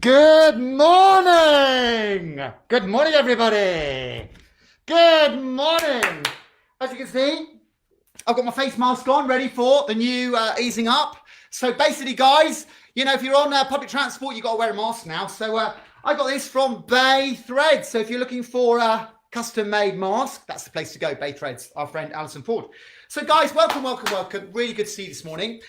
Good morning! Good morning, everybody! Good morning! As you can see, I've got my face mask on, ready for the new easing up. So basically, guys, you know, if you're on public transport, you've got to wear a mask now. So I got this from Bay Threads. So if you're looking for a custom-made mask, that's the place to go, Bay Threads, our friend Alison Ford. So guys, welcome. Really good to see you this morning.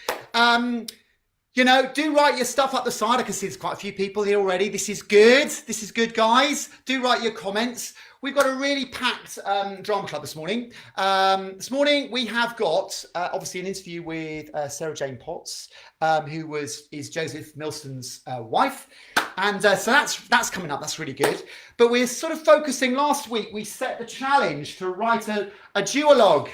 You know, do write your stuff up the side. I can see there's quite a few people here already. This is good, guys. Do write your comments. We've got a really packed drama club this morning. This morning we have got obviously an interview with Sarah Jane Potts, who is Joseph Milston's wife, and so that's coming up. That's really good. But we're sort of focusing. Last week we set the challenge to write a duologue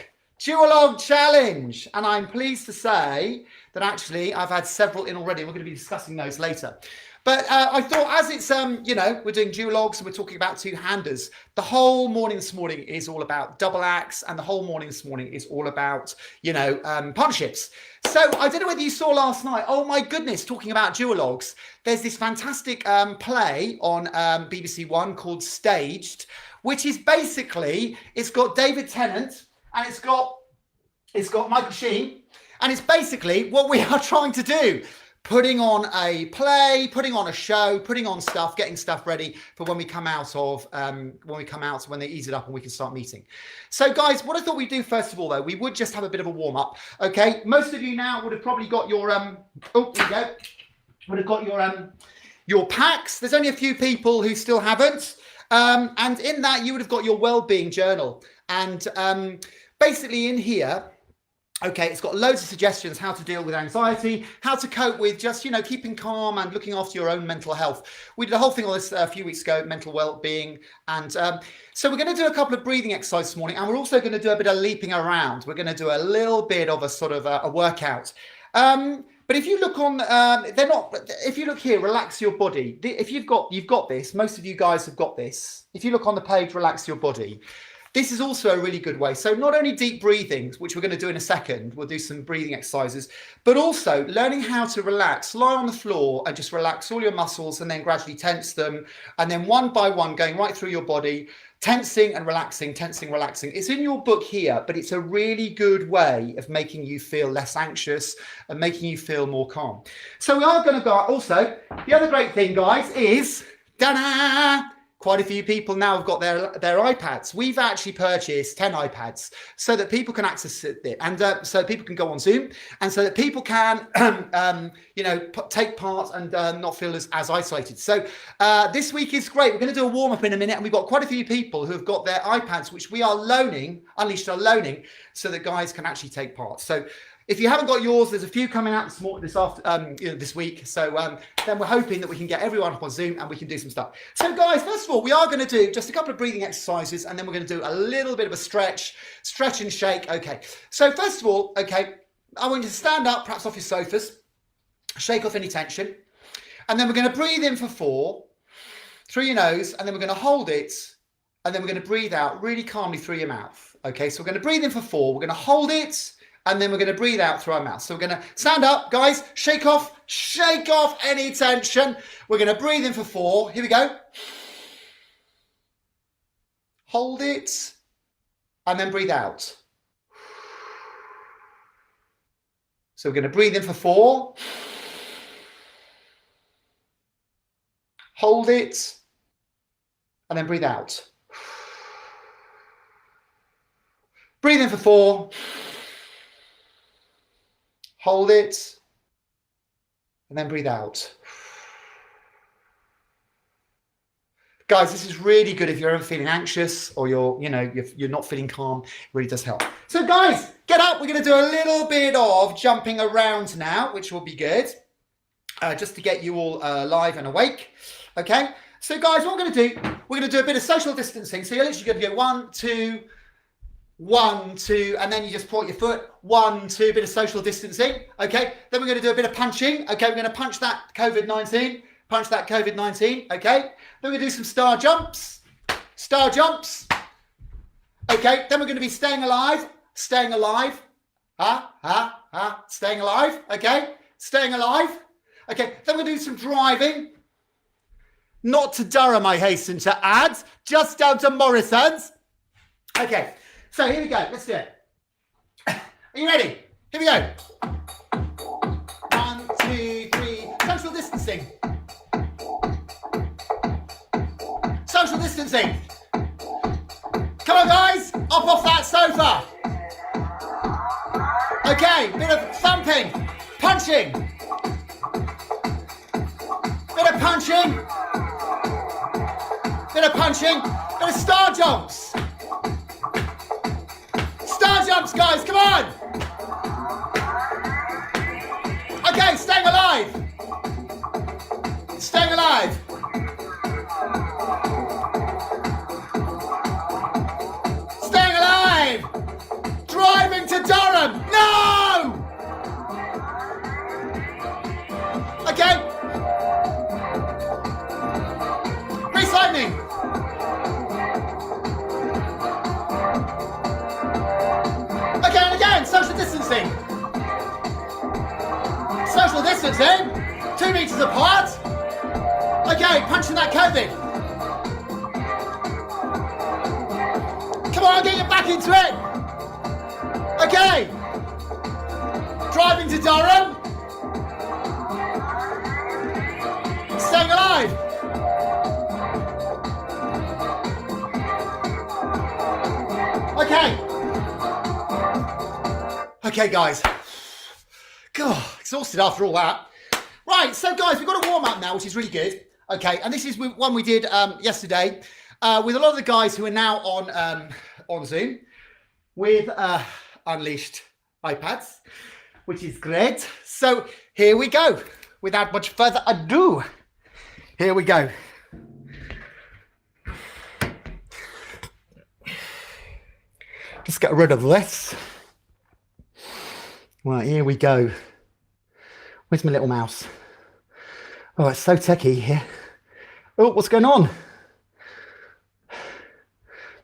challenge, and I'm pleased to say that actually I've had several in already. We're going to be discussing those later. But I thought, as it's, you know, we're doing duologues and we're talking about two-handers, the whole morning this morning is all about double acts, and the whole morning this morning is all about, you know, partnerships. So I don't know whether you saw last night, oh my goodness, talking about duologues, there's this fantastic play on BBC One called Staged, which is basically, it's got David Tennant and it's got Michael Sheen. And it's basically what we are trying to do, putting on a play, putting on a show, putting on stuff, getting stuff ready for when we come out of, when they ease it up and we can start meeting. So guys, what I thought we'd do first of all though, we would just have a bit of a warm up. Okay, most of you now would have probably got your, oh, there you go, would have got your packs. There's only a few people who still haven't. And in that you would have got your well-being journal. And basically in here, okay, it's got loads of suggestions how to deal with anxiety, how to cope with just, you know, keeping calm and looking after your own mental health. We did a whole thing on this a few weeks ago, mental well-being. And so we're going to do a couple of breathing exercises this morning, and we're also going to do a bit of leaping around. We're going to do a little bit of a sort of a workout. But if you look on, if you look here, relax your body. If you've got this, most of you guys have got this. If you look on the page, relax your body. This is also a really good way. So not only deep breathing, which we're going to do in a second, we'll do some breathing exercises, but also learning how to relax, lie on the floor and just relax all your muscles and then gradually tense them. And then one by one, going right through your body, tensing and relaxing, tensing, relaxing. It's in your book here, but it's a really good way of making you feel less anxious and making you feel more calm. So we are going to go also, the other great thing, guys, is, ta-da! Quite a few people now have got their iPads. We've actually purchased 10 iPads so that people can access it, and so people can go on Zoom, and so that people can, you know, take part and not feel as isolated. So this week is great. We're going to do a warm up in a minute, and we've got quite a few people who have got their iPads, which we are loaning, Unleashed are loaning, so that guys can actually take part. So if you haven't got yours, there's a few coming out this week. So then we're hoping that we can get everyone up on Zoom and we can do some stuff. So guys, first of all, we are going to do just a couple of breathing exercises, and then we're going to do a little bit of a stretch and shake. Okay. So first of all, okay, I want you to stand up, perhaps off your sofas, shake off any tension, and then we're going to breathe in for 4 through your nose, and then we're going to hold it and then we're going to breathe out really calmly through your mouth. Okay, so we're going to breathe in for 4. We're going to hold it, and then we're going to breathe out through our mouth. So we're going to stand up, guys, shake off any tension. We're going to breathe in for 4. Here we go. Hold it, and then breathe out. So we're going to breathe in for 4. Hold it, and then breathe out. Breathe in for 4. Hold it, and then breathe out. Guys, this is really good if you're ever feeling anxious or you're not feeling calm. It really does help. So guys, get up. We're going to do a little bit of jumping around now, which will be good, just to get you all live and awake. Okay. So guys, what we're going to do a bit of social distancing. So you're literally going to go 1, 2, 1, 2, and then you just point your foot. 1, 2, bit of social distancing. Okay. Then we're going to do a bit of punching. Okay. We're going to punch that COVID-19. Punch that COVID-19, okay? Then we're going to do some star jumps. Star jumps. Okay, then we're going to be staying alive. Staying alive. Staying alive, okay? Staying alive. Okay, then we're going to do some driving. Not to Durham, I hasten to add. Just down to Morrison's. Okay, so here we go. Let's do it. Are you ready? Here we go. 1, 2, 3. Social distancing. Social distancing. Come on, guys. Up off that sofa. Okay, bit of thumping. Punching. Bit of punching. Bit of punching. Bit of star jumps. Star jumps, guys. Come on. Okay, staying alive. Staying alive. Driving to Durham! No! Okay. Grease lightning. Okay, and again, social distancing. Social distancing. 2 meters apart. Okay, punching that COVID. Come on, get you back into it. Okay, driving to Durham, staying alive. Okay, guys. God, exhausted after all that. Right, so guys, we've got a warm up now, which is really good. Okay, and this is one we did yesterday with a lot of the guys who are now on Zoom with unleashed iPads, which is great. So here we go. Without much further ado, here we go. Just get rid of this. Right, here we go. Where's my little mouse? Oh, it's so techie here. Oh, what's going on?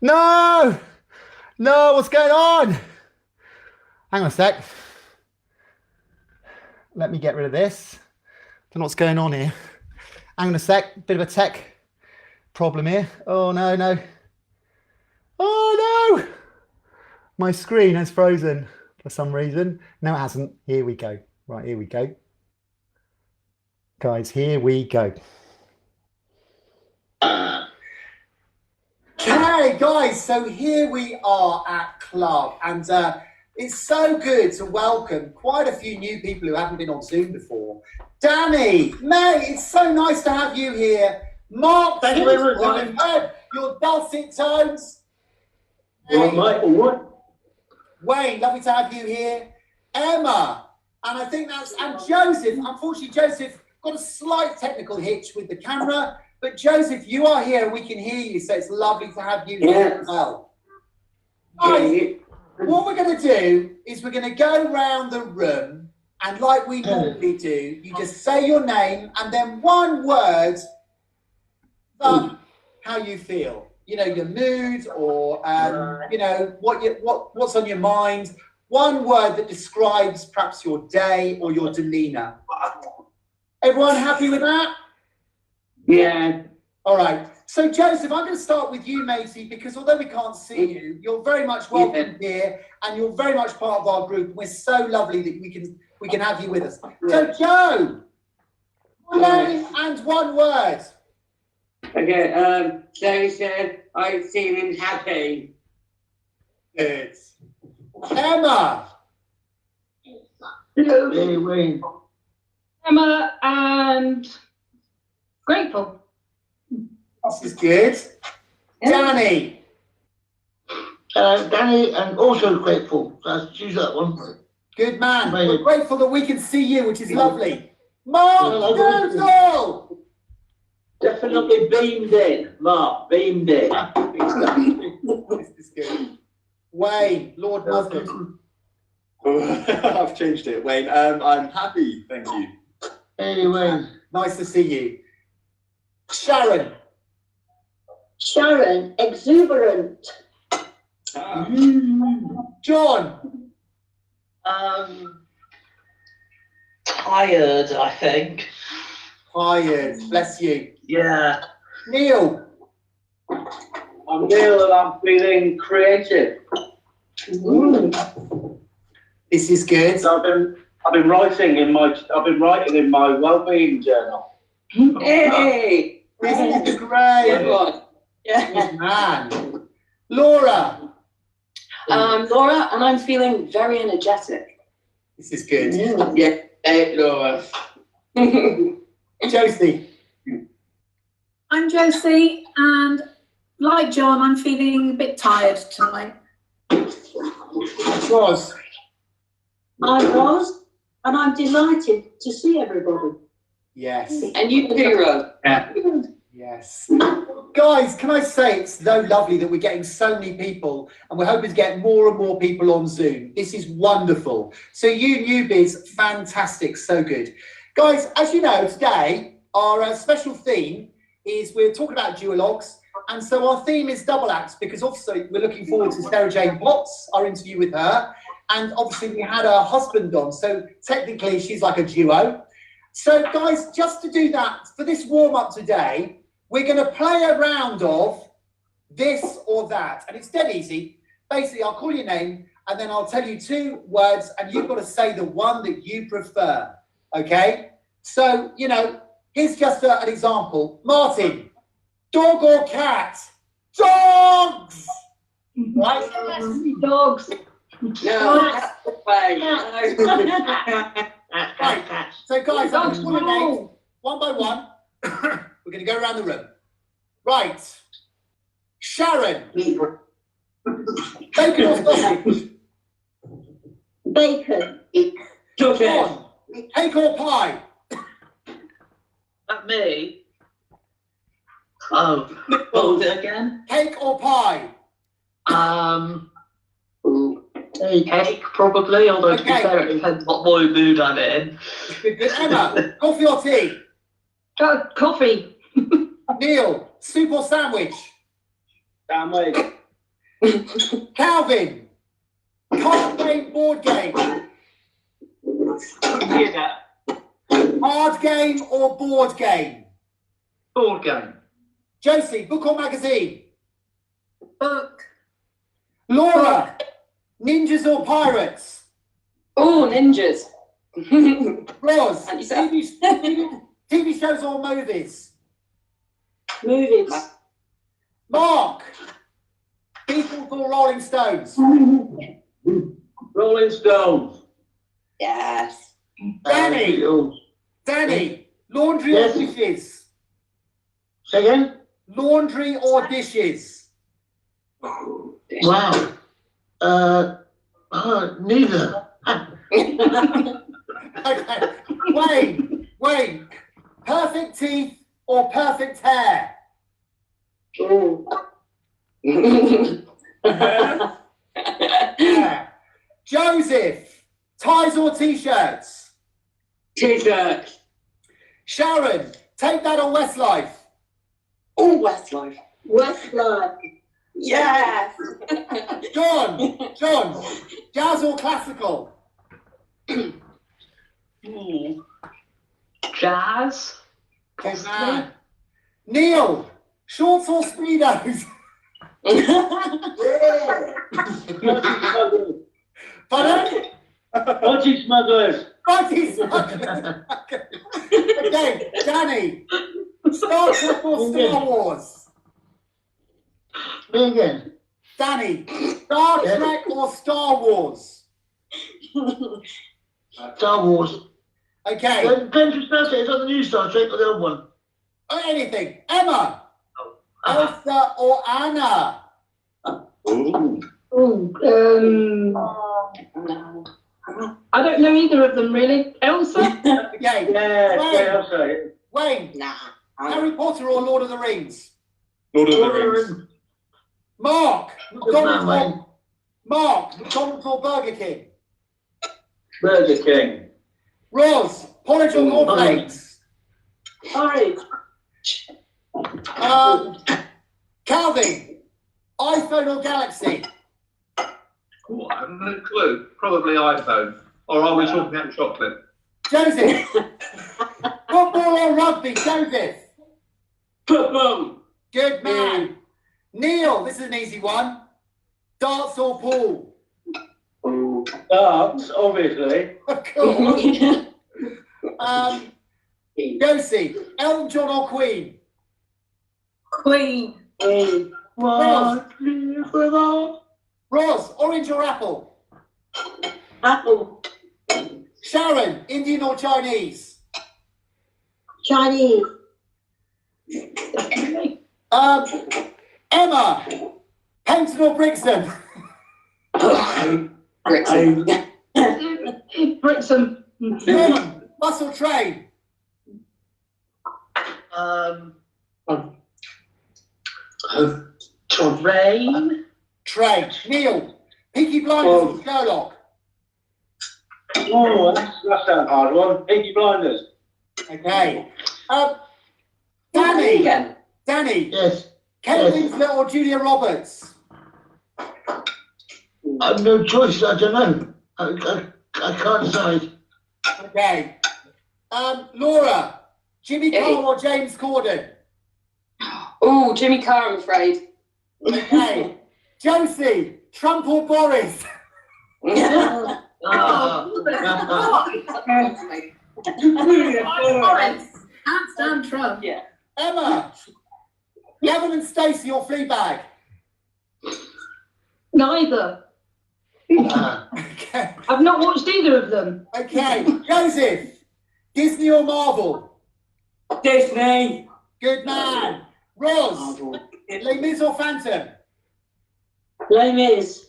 No! No, what's going on? Hang on a sec. Let me get rid of this. Don't know what's going on here. Hang on a sec. Bit of a tech problem here. Oh, no, no. Oh, no! My screen has frozen for some reason. No, it hasn't. Here we go. Right, here we go. Guys, here we go. Hey guys, so here we are at Club, and it's so good to welcome quite a few new people who haven't been on Zoom before. Danny, May, it's so nice to have you here. Mark, thank you very much. Your dulcet tones. All right, all right. Wayne, lovely to have you here. Emma, and I think and Joseph. Unfortunately, Joseph got a slight technical hitch with the camera. But Joseph, you are here and we can hear you, so it's lovely to have you here as well. Guys, what we're going to do is we're going to go around the room, and like we normally do, you just say your name and then one word, how you feel. your mood or what's on your mind. One word that describes perhaps your day or your demeanour. Everyone happy with that? Yeah. All right. So Joseph, I'm going to start with you, matey, because although we can't see you, you're very much welcome here, and you're very much part of our group. We're so lovely that we can have you with us. So Joe, name and one word. Okay. Joe said I'm feeling happy. Good. Emma. Wayne. Emma and grateful. This is good. Danny. Danny, and also grateful. Let's choose that one. Good man. Amazing. We're grateful that we can see you, which is lovely. Mark Google. Definitely beamed in. Mark, beamed in. This is good. Wayne, Lord Mustard. I've changed it, Wayne. I'm happy, thank you. Hey, Wayne. Nice to see you. Sharon. Sharon, exuberant. John. Tired, I think. Tired. Bless you. Yeah. Neil. I'm Neil and I'm feeling creative. This is good. I've been writing in my wellbeing journal. Hey! This is great. Good man. Laura. Laura, and I'm feeling very energetic. This is good. Yeah, hey, Laura. Josie. I'm Josie, and like John, I'm feeling a bit tired tonight. Roz. I'm Roz, and I'm delighted to see everybody. Yes. And you, Hero. Yes. Guys, can I say it's so lovely that we're getting so many people, and we're hoping to get more and more people on Zoom. This is wonderful. So you newbies, fantastic, so good. Guys, as you know, today our special theme is we're talking about duologues, and so our theme is double acts because obviously we're looking forward to Sarah Jane Potts, our interview with her, and obviously we had her husband on, so technically she's like a duo. So guys, just to do that, for this warm-up today, we're going to play a round of this or that, and it's dead easy. Basically, I'll call your name, and then I'll tell you two words, and you've got to say the one that you prefer, okay? So, here's just an example. Martin, dog or cat? Dogs! Right? Dogs. No, way. Right. So, guys, I'm going to call your names one by one. We're going to go around the room. Right. Sharon. Bacon or sausage? Bacon. John. Cake or pie? That me? Oh, hold it again. Cake or pie? Cake probably, although to be Okay. fair, it depends what mood I'm in. Good. Emma, coffee or tea? Coffee. Neil, soup or sandwich? Sandwich. Calvin, card game, board game? Yeah. Card game or board game? Board game. Josie, book or magazine? Book. Laura, ninjas or pirates? Oh, ninjas. Roz, And yourself. TV shows or movies? Movies. Mark, Beatles or Rolling Stones? Rolling Stones. Yes. Danny, laundry Yes. or dishes? Say again? Laundry or dishes? Wow. Neither. Okay. Wayne, perfect teeth or perfect hair? Yeah. Joseph, ties or t-shirts? T-shirts. Sharon, take that or Westlife? Oh, Westlife. Westlife. Yes. John, jazz or classical? Jazz. Good man. Neil, shorts or speedos? Pardon? Body smugglers. Body smugglers. Okay, Danny, Star Trek or Star Wars? Me again. Danny, Star Trek or Star Wars? Star Wars. Okay, Depends which Star Trek. Is that the new Star Trek or the old one? anything. Emma, Elsa or Anna? Ooh. I don't know either of them really. Elsa? Okay, Yeah, I'll say it. Wayne, Nah. Harry Potter or Lord of the Rings? Lord of the Rings. Mark, Good man, Wayne. McDonald's or Burger King? Burger King. Ros, porridge or cornflakes? Orange. Calvin, iPhone or Galaxy? Oh, I have no clue. Probably iPhone. Or are we talking about chocolate? Joseph, football or rugby? Joseph, Boom. good man. Neil, this is an easy one. Darts or pool? Darts, obviously. Of course. Josie, Elton John or Queen? Queen. Ros, orange or apple? Apple. Sharon, Indian or Chinese? Chinese. Emma, Paynton or Brixton? Brixton. John, bus or train? Train. Train. Neil, Peaky Blinders or Sherlock? Oh, that's a hard one. Peaky Blinders. Okay. Danny, Yes. Kate Yes. Winslet or Julia Roberts? I've no choice. I don't know. I can't decide. Okay. Laura, Jimmy Hey. Carr or James Corden? Oh, Jimmy Carr, I'm afraid. Okay. Josie, Trump or Boris? Can't stand Trump. Yeah. Emma, Gavin and Stacey or Fleabag? Neither. Okay. I've not watched either of them. Okay. Joseph, Disney or Marvel? Disney. Good man. Ros, Les Mis or Phantom? Les Mis.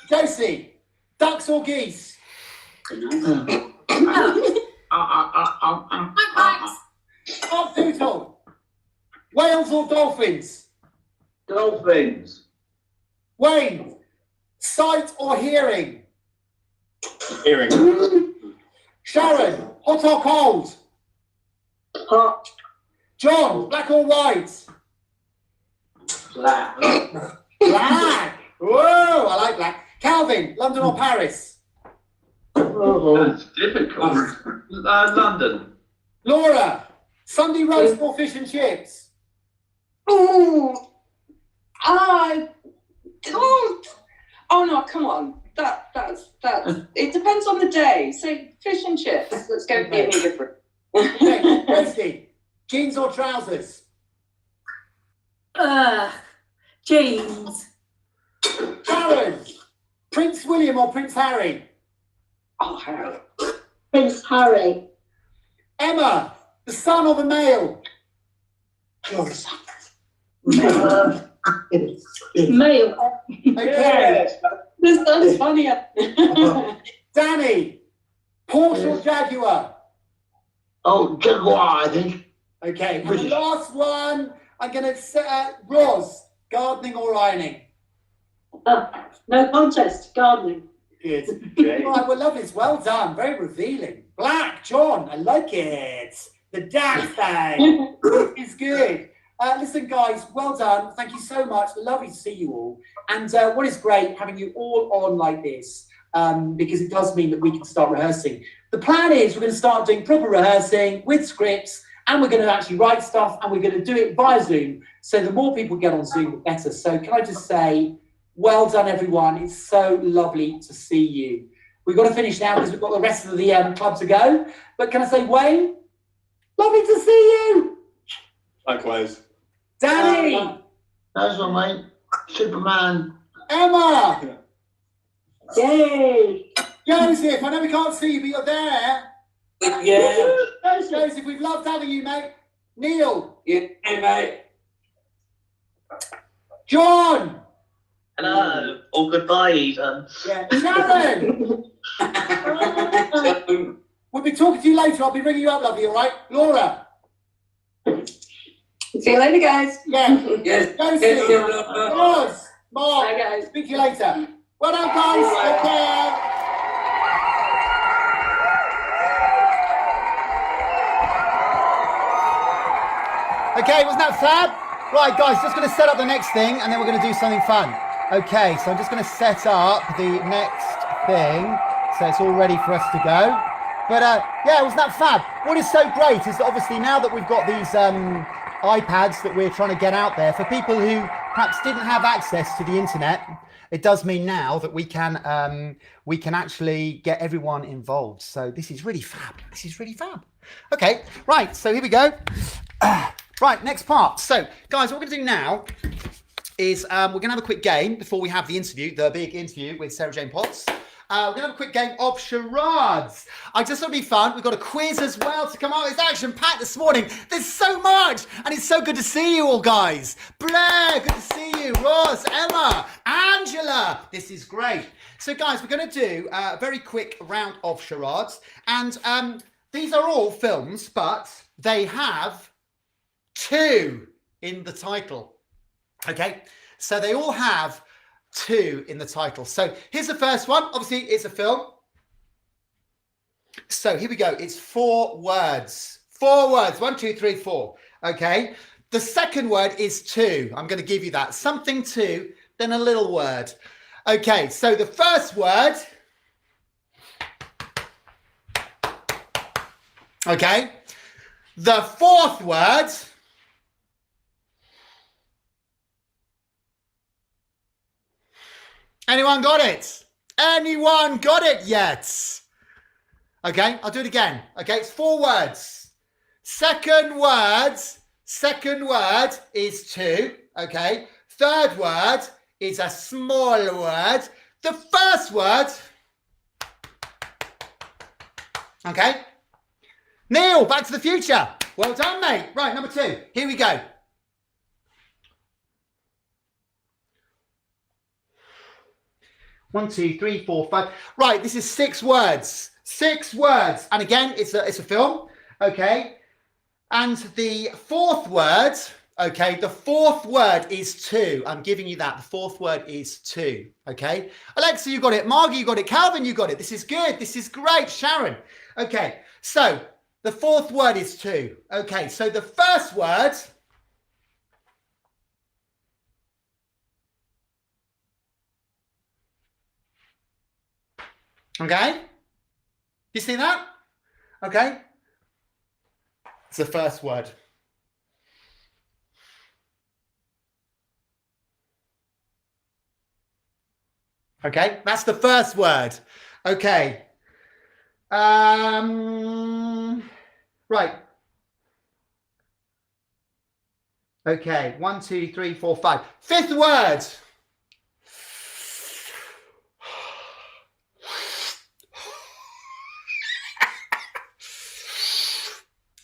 Josie, ducks or geese? Mark Doodle, whales or dolphins? Dolphins. Wayne, sight or hearing? Hearing. Sharon, hot or cold? Hot. John, black or white? Black. Black. Whoa, I like black. Calvin, London or Paris? That's difficult. London. Laura, Sunday roast or fish and chips? Ooh. I can't. Oh no, come on. That's. It depends on the day. So fish and chips. Let's go be different. Okay, Rosie, jeans or trousers? Jeans. Sharon, Prince William or Prince Harry? Oh, Harry. Prince Harry. Emma, the son or the male? Male. Okay. Yes. This sounds funnier. Danny, Porsche or Jaguar? Oh, Jaguar, I think. Okay, and the British. last one, I'm going to say, Ros, gardening or ironing? No contest. Gardening. Good. Okay. All right, well, lovely. Well done. Very revealing. Black, John, I like it. The dance thing is good. Listen, guys, well done. Thank you so much. Lovely to see you all. And what is great having you all on like this, because it does mean that we can start rehearsing. The plan is we're going to start doing proper rehearsing with scripts, and we're going to actually write stuff, and we're going to do it via Zoom. So the more people get on Zoom, the better. So can I just say, well done, everyone. It's so lovely to see you. We've got to finish now because we've got the rest of the club to go. But can I say, Wayne, lovely to see you. Likewise. Danny. Nice one, mate. Superman. Emma. Yay! Joseph, I know we can't see you, but you're there. Yeah. Joseph, we've loved having you, mate. Neil. Yeah, mate. John. Hello. Or goodbye, even. Yeah. Sharon. We'll be talking to you later. I'll be ringing you up, lovely, all right? Laura. See you later, guys. Yeah. Yes. Joseph. Roz. Mark. Bye, guys. Speak to you later. Well done, guys. Take care. Okay, wasn't that fab? Right, guys, just going to set up the next thing, and then we're going to do something fun. Okay, so I'm just going to set up the next thing, so it's all ready for us to go. But yeah, wasn't that fab? What is so great is that obviously now that we've got these iPads that we're trying to get out there, for people who perhaps didn't have access to the internet, it does mean now that we can actually get everyone involved. So this is really fab. This is really fab. Okay, right, so here we go. Right, next part. So, guys, what we're going to do now is we're going to have a quick game before we have the interview, the big interview with Sarah Jane Potts. We're going to have a quick game of charades. I just thought it'd be fun. We've got a quiz as well to come out. It's action-packed this morning. There's so much. And it's so good to see you all, guys. Blair, good to see you. Ross, Emma, Angela. This is great. So, guys, we're going to do a very quick round of charades. And these are all films, but they have 2 in the title. Okay, so they all have 2 in the title. So here's the first one. Obviously, it's a film. So here we go. It's 4 words. 4 words. 1, 2, 3, 4. Okay. The second word is 2. I'm going to give you that. Something 2, then a little word. Okay. So the first word. Okay. The fourth word. Anyone got it? Anyone got it yet? Okay, I'll do it again. Okay, it's 4 words. Second word is 2. Okay, third word is a small word. The first word. Okay. Neil, Back to the Future. Well done, mate. Right, number 2. Here we go. One, 2, 3, 4, 5. Right, this is 6 words. 6 words. And again, it's a film. Okay. And the fourth word, okay, the fourth word is 2. I'm giving you that. The fourth word is 2. Okay. Alexa, you got it. Margie, you got it. Calvin, you got it. This is good. This is great. Sharon. Okay. So the fourth word is 2. Okay. So the first word. Okay. You see that? Okay. It's the first word. Okay, that's the first word. Okay. Right. Okay, 1, 2, 3, 4, 5. Fifth word.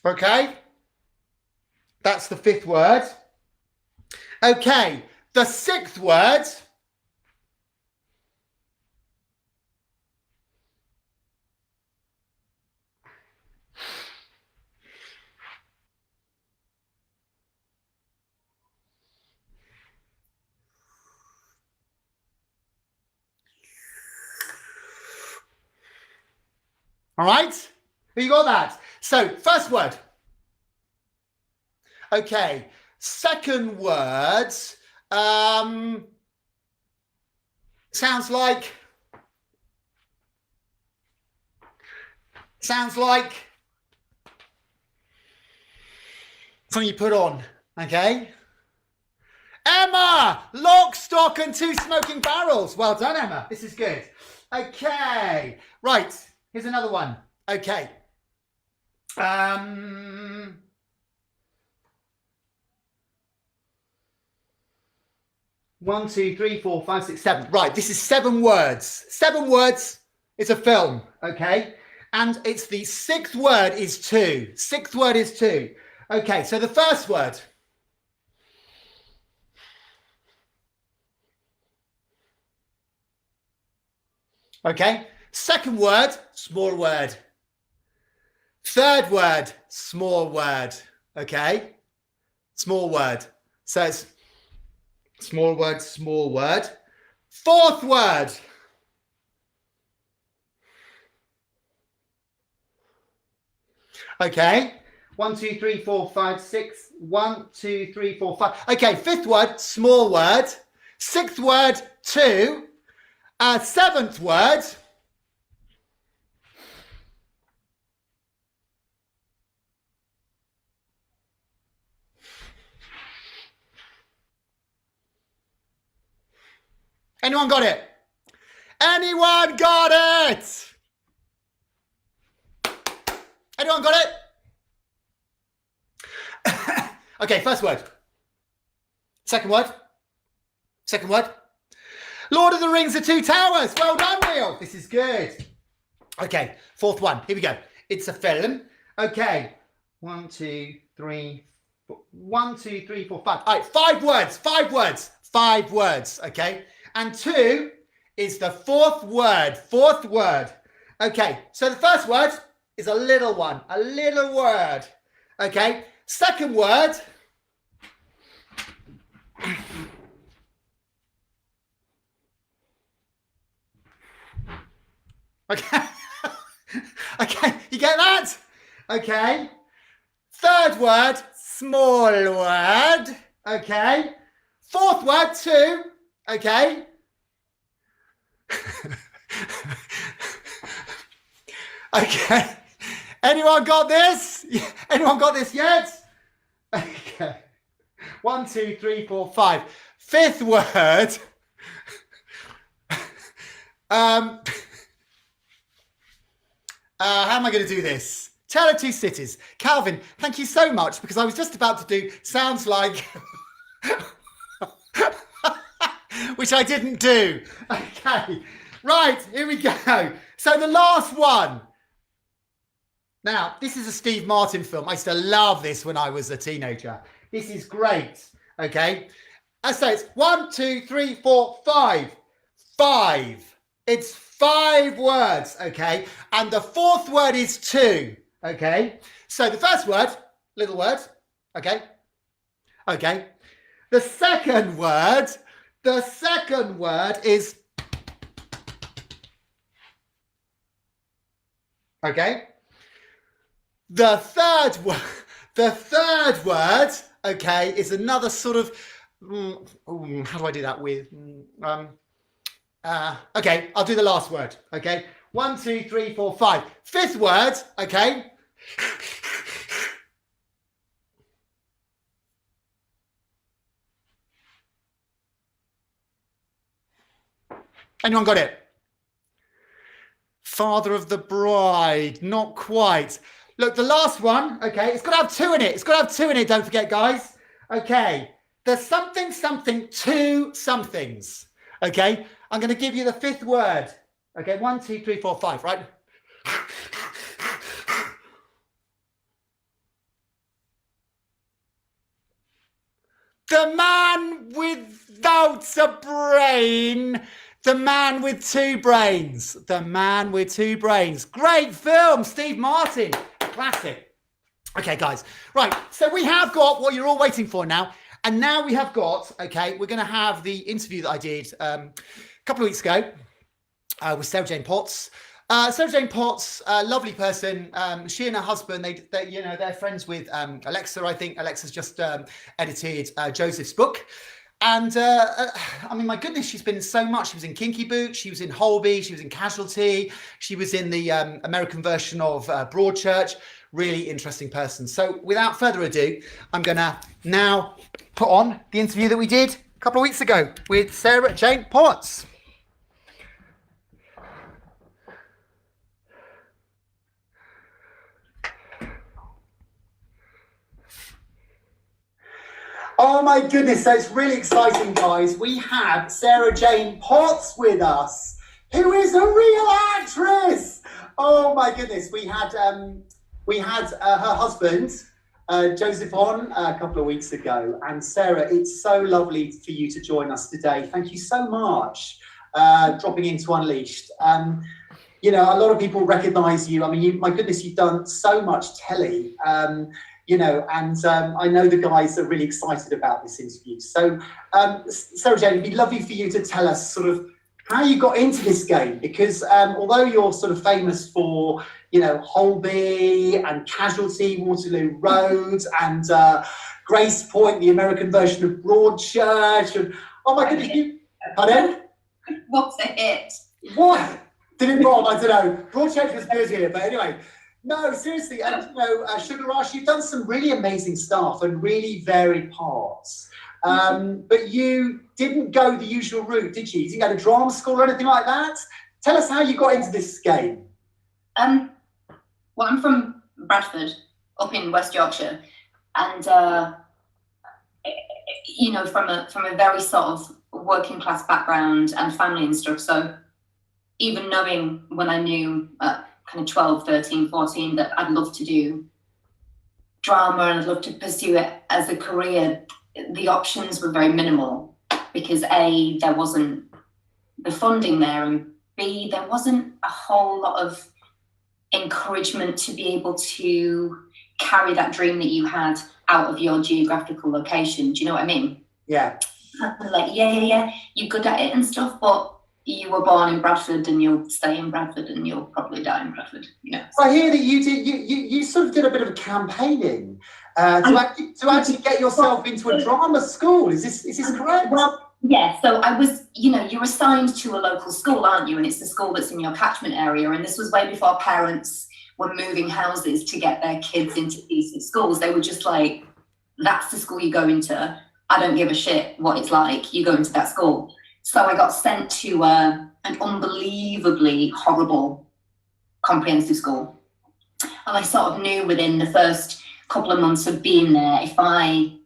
Okay, that's the fifth word. Okay, the sixth word. All right, you got that? So, first word. Okay, Second word sounds like something you put on, okay? Emma, lock, stock and two smoking barrels. Well done, Emma. This is good. Okay, right. Here's another one. Okay. 1, 2, 3, 4, 5, 6, 7. Right, this is 7 words. 7 words. It's a film, okay? And it's the 6th word is 2. 6th word is 2. Okay, so the first word. Okay, second word, small word. Third word, small word. Okay, small word. So it's small word, small word. Fourth word. Okay, 1, 2, 3, 4, 5, 6. 1, 2, 3, 4, 5. Okay, fifth word, small word. Sixth word, 2. Seventh word. Anyone got it? Anyone got it? Anyone got it? Okay, first word. Second word. Second word. Lord of the Rings, The Two Towers. Well done, Neil. This is good. Okay, fourth one. Here we go. It's a film. Okay. 1, 2, 3, 4. 1, 2, 3, 4, 5. All right, 5 words. 5 words. 5 words. Okay. And 2 is the fourth word. Fourth word. Okay. So the first word is a little one. A little word. Okay. Second word. Okay. Okay, you get that? Okay. Third word, small word. Okay. Fourth word, 2. Okay. Okay. Anyone got this? Anyone got this yet? Okay. 1, 2, 3, 4, 5. Fifth word. How am I going to do this? Tale of Two Cities. Calvin, thank you so much, because I was just about to do sounds like, which I didn't do. Okay, right, here we go. So the last one. Now, this is a Steve Martin film. I used to love this when I was a teenager. This is great, okay? So it's 1, 2, 3, 4, 5. 5. It's 5 words, okay? And the fourth word is 2, okay? So the first word, little word, okay? Okay. The second word is, okay? The third word, okay, is another sort of, how do I do that with, okay, I'll do the last word, okay? 1, 2, 3, 4, 5. Fifth word, okay? Anyone got it? Father of the Bride, not quite. Look, the last one, okay, it's got to have 2 in it. It's got to have 2 in it, don't forget, guys. Okay, there's something, 2 somethings, okay? I'm going to give you the fifth word. Okay, 1, 2, 3, 4, 5, right? The man without a brain. The man with 2 brains. The man with 2 brains. Great film, Steve Martin. Classic. Okay, guys. Right, so we have got what you're all waiting for now. And now we have got, okay, we're going to have the interview that I did a couple of weeks ago with Sarah Jane Potts. Sarah Jane Potts, lovely person. She and her husband, they're friends with Alexa. I think Alexa's just edited Joseph's book. And I mean, my goodness, she's been in so much. She was in Kinky Boots, she was in Holby, she was in Casualty, she was in the American version of Broadchurch. Really interesting person. So without further ado, I'm going to now put on the interview that we did a couple of weeks ago with Sarah Jane Potts. Oh my goodness, so it's really exciting, guys. We have Sarah Jane Potts with us, who is a real actress. Oh my goodness, we had her husband, Joseph, on a couple of weeks ago. And Sarah, it's so lovely for you to join us today. Thank you so much dropping into Unleashed. You know, a lot of people recognise you. I mean, my goodness, you've done so much telly. You know, and I know the guys are really excited about this interview. So, Sarah Jane, it'd be lovely for you to tell us sort of how you got into this game, because although you're sort of famous for, you know, Holby and Casualty, Waterloo Road, and Grace Point, the American version of Broadchurch, and oh my goodness, pardon? What's a hit? What? Did it bomb? I don't know. Broadchurch was good here, but anyway. No, seriously, and you know, Sugar Rush, you've done some really amazing stuff and really varied parts. But you didn't go the usual route, did you? You didn't go to drama school or anything like that? Tell us how you got into this game. Well, I'm from Bradford, up in West Yorkshire, and you know, from a very sort of working class background and family and stuff. So even knowing when I knew kind of 12, 13, 14 that I'd love to do drama and I'd love to pursue it as a career, the options were very minimal because A, there wasn't the funding there, and B, there wasn't a whole lot of encouragement to be able to carry that dream that you had out of your geographical location. Do you know what I mean? Yeah. Like, yeah, you're good at it and stuff, but you were born in Bradford and you'll stay in Bradford and you'll probably die in Bradford, you know. So I hear that you sort of did a bit of campaigning to actually get yourself into a drama school. Is this correct? Well, yeah, so I was, you know, you're assigned to a local school, aren't you? And it's the school that's in your catchment area. And this was way before parents were moving houses to get their kids into decent schools. They were just like, that's the school you go into. I don't give a shit what it's like. You go into that school. So I got sent to an unbelievably horrible comprehensive school. And I sort of knew within the first couple of months of being there, if I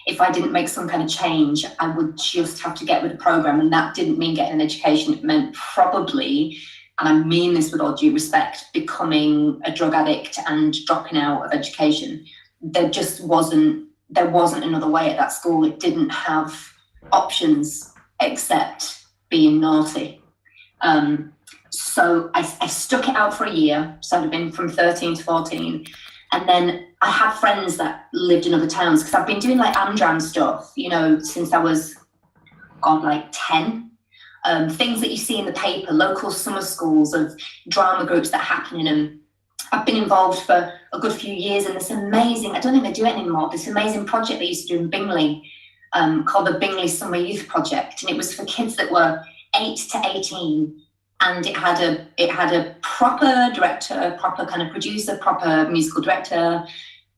didn't make some kind of change, I would just have to get with the program. And that didn't mean getting an education. It meant probably, and I mean this with all due respect, becoming a drug addict and dropping out of education. There wasn't another way at that school. It didn't have options except being naughty. So I stuck it out for a year. So I'd have been from 13 to 14. And then I had friends that lived in other towns because I've been doing like Amdram stuff, you know, since I was, like 10. Things that you see in the paper, local summer schools of drama groups that happen in them. I've been involved for a good few years in this amazing, I don't think they do it anymore, this amazing project they used to do in Bingley, called the Bingley Summer Youth Project, and it was for kids that were 8 to 18, and it had a proper director, proper kind of producer, proper musical director,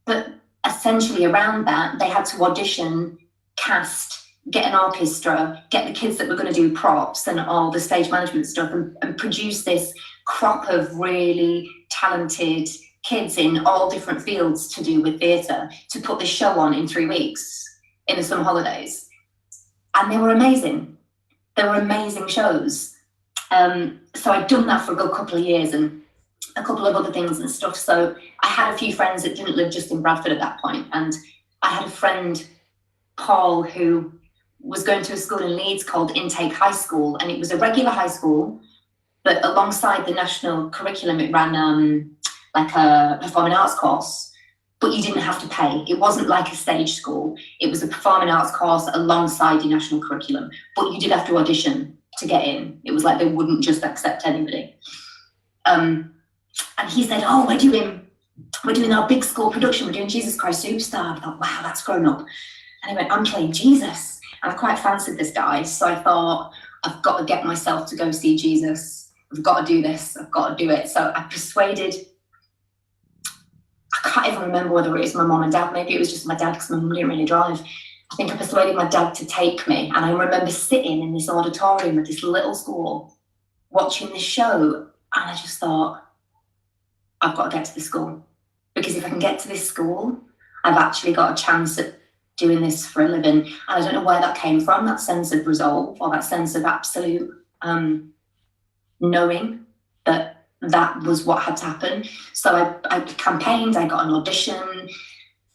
but essentially around that they had to audition, cast, get an orchestra, get the kids that were going to do props and all the stage management stuff, and produce this crop of really talented kids in all different fields to do with theatre to put this show on in 3 weeks in the summer holidays. And they were amazing. They were amazing shows. So I'd done that for a good couple of years and a couple of other things and stuff. So I had a few friends that didn't live just in Bradford at that point. And I had a friend, Paul, who was going to a school in Leeds called Intake High School. And it was a regular high school, but alongside the national curriculum, it ran like a performing arts course. But you didn't have to pay. It wasn't like a stage school. It was a performing arts course alongside your national curriculum. But you did have to audition to get in. It was like they wouldn't just accept anybody. And he said, oh, we're doing our big school production. We're doing Jesus Christ Superstar. I thought, wow, that's grown up. And he went, I'm playing Jesus. And I quite fancied this guy. So I thought, I've got to get myself to go see Jesus. I've got to do this. I've got to do it. So I persuaded, I can't even remember whether it was my mom and dad. Maybe it was just my dad because my mum didn't really drive. I think I persuaded my dad to take me. And I remember sitting in this auditorium at this little school watching this show. And I just thought, I've got to get to this school. Because if I can get to this school, I've actually got a chance at doing this for a living. And I don't know where that came from, that sense of resolve or that sense of absolute knowing that that was what had to happen. So I campaigned, I got an audition,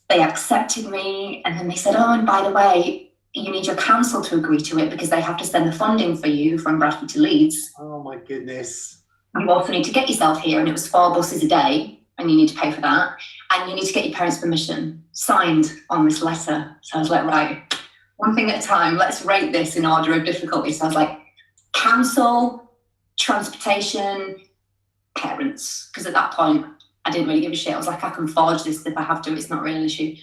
they accepted me, and then they said, oh, and by the way, you need your council to agree to it because they have to send the funding for you from Bradford to Leeds. Oh my goodness. You also need to get yourself here, and it was 4 buses a day, and you need to pay for that, and you need to get your parents' permission signed on this letter. So I was like, right, one thing at a time, let's rate this in order of difficulty. So I was like, council, transportation, parents, because at that point I didn't really give a shit. I was like, I can forge this if I have to, it's not really an issue.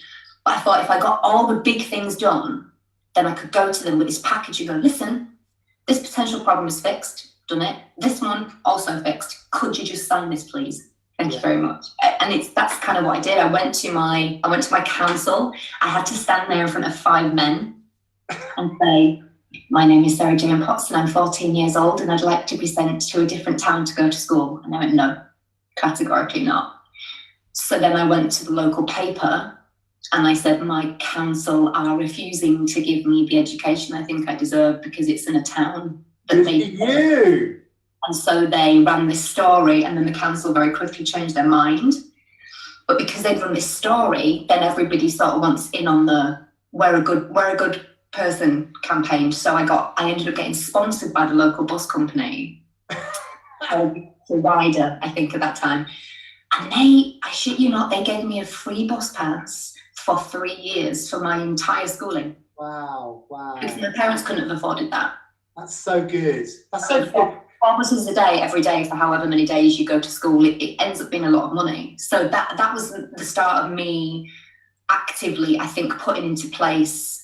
But I thought if I got all the big things done, then I could go to them with this package and go, listen, this potential problem is fixed, done it. This one also fixed. Could you just sign this, please? Thank you very much. And that's kind of what I did. I went to my council. I had to stand there in front of 5 men and say, my name is Sarah Jane Pottsand, I'm 14 years old and I'd like to be sent to a different town to go to school. And they went, no, categorically not. So then I went to the local paper and I said, my council are refusing to give me the education I think I deserve because it's in a town that they... And so they ran this story, and then the council very quickly changed their mind. But because they'd run this story, then everybody sort of wants in on the we're a good person campaign. So I ended up getting sponsored by the local bus company, the rider, I think at that time. And I shit you not, they gave me a free bus pass for 3 years for my entire schooling. Wow. Because my parents couldn't have afforded that. That's so good. That's so good. 4 buses a day, every day, for however many days you go to school, it ends up being a lot of money. So that was the start of me actively, I think, putting into place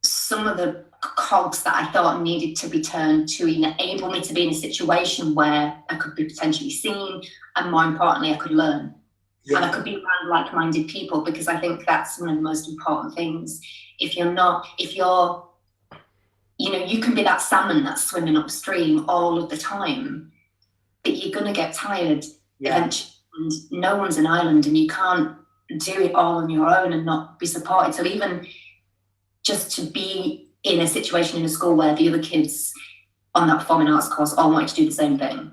some of the cogs that I thought needed to be turned to enable me to be in a situation where I could be potentially seen, and more importantly, I could learn. Yeah. And I could be around like-minded people, because I think that's one of the most important things. You can be that salmon that's swimming upstream all of the time, but you're going to get tired eventually. And no one's an island, and you can't do it all on your own and not be supported. So even just to be in a situation in a school where the other kids on that performing arts course all wanted to do the same thing,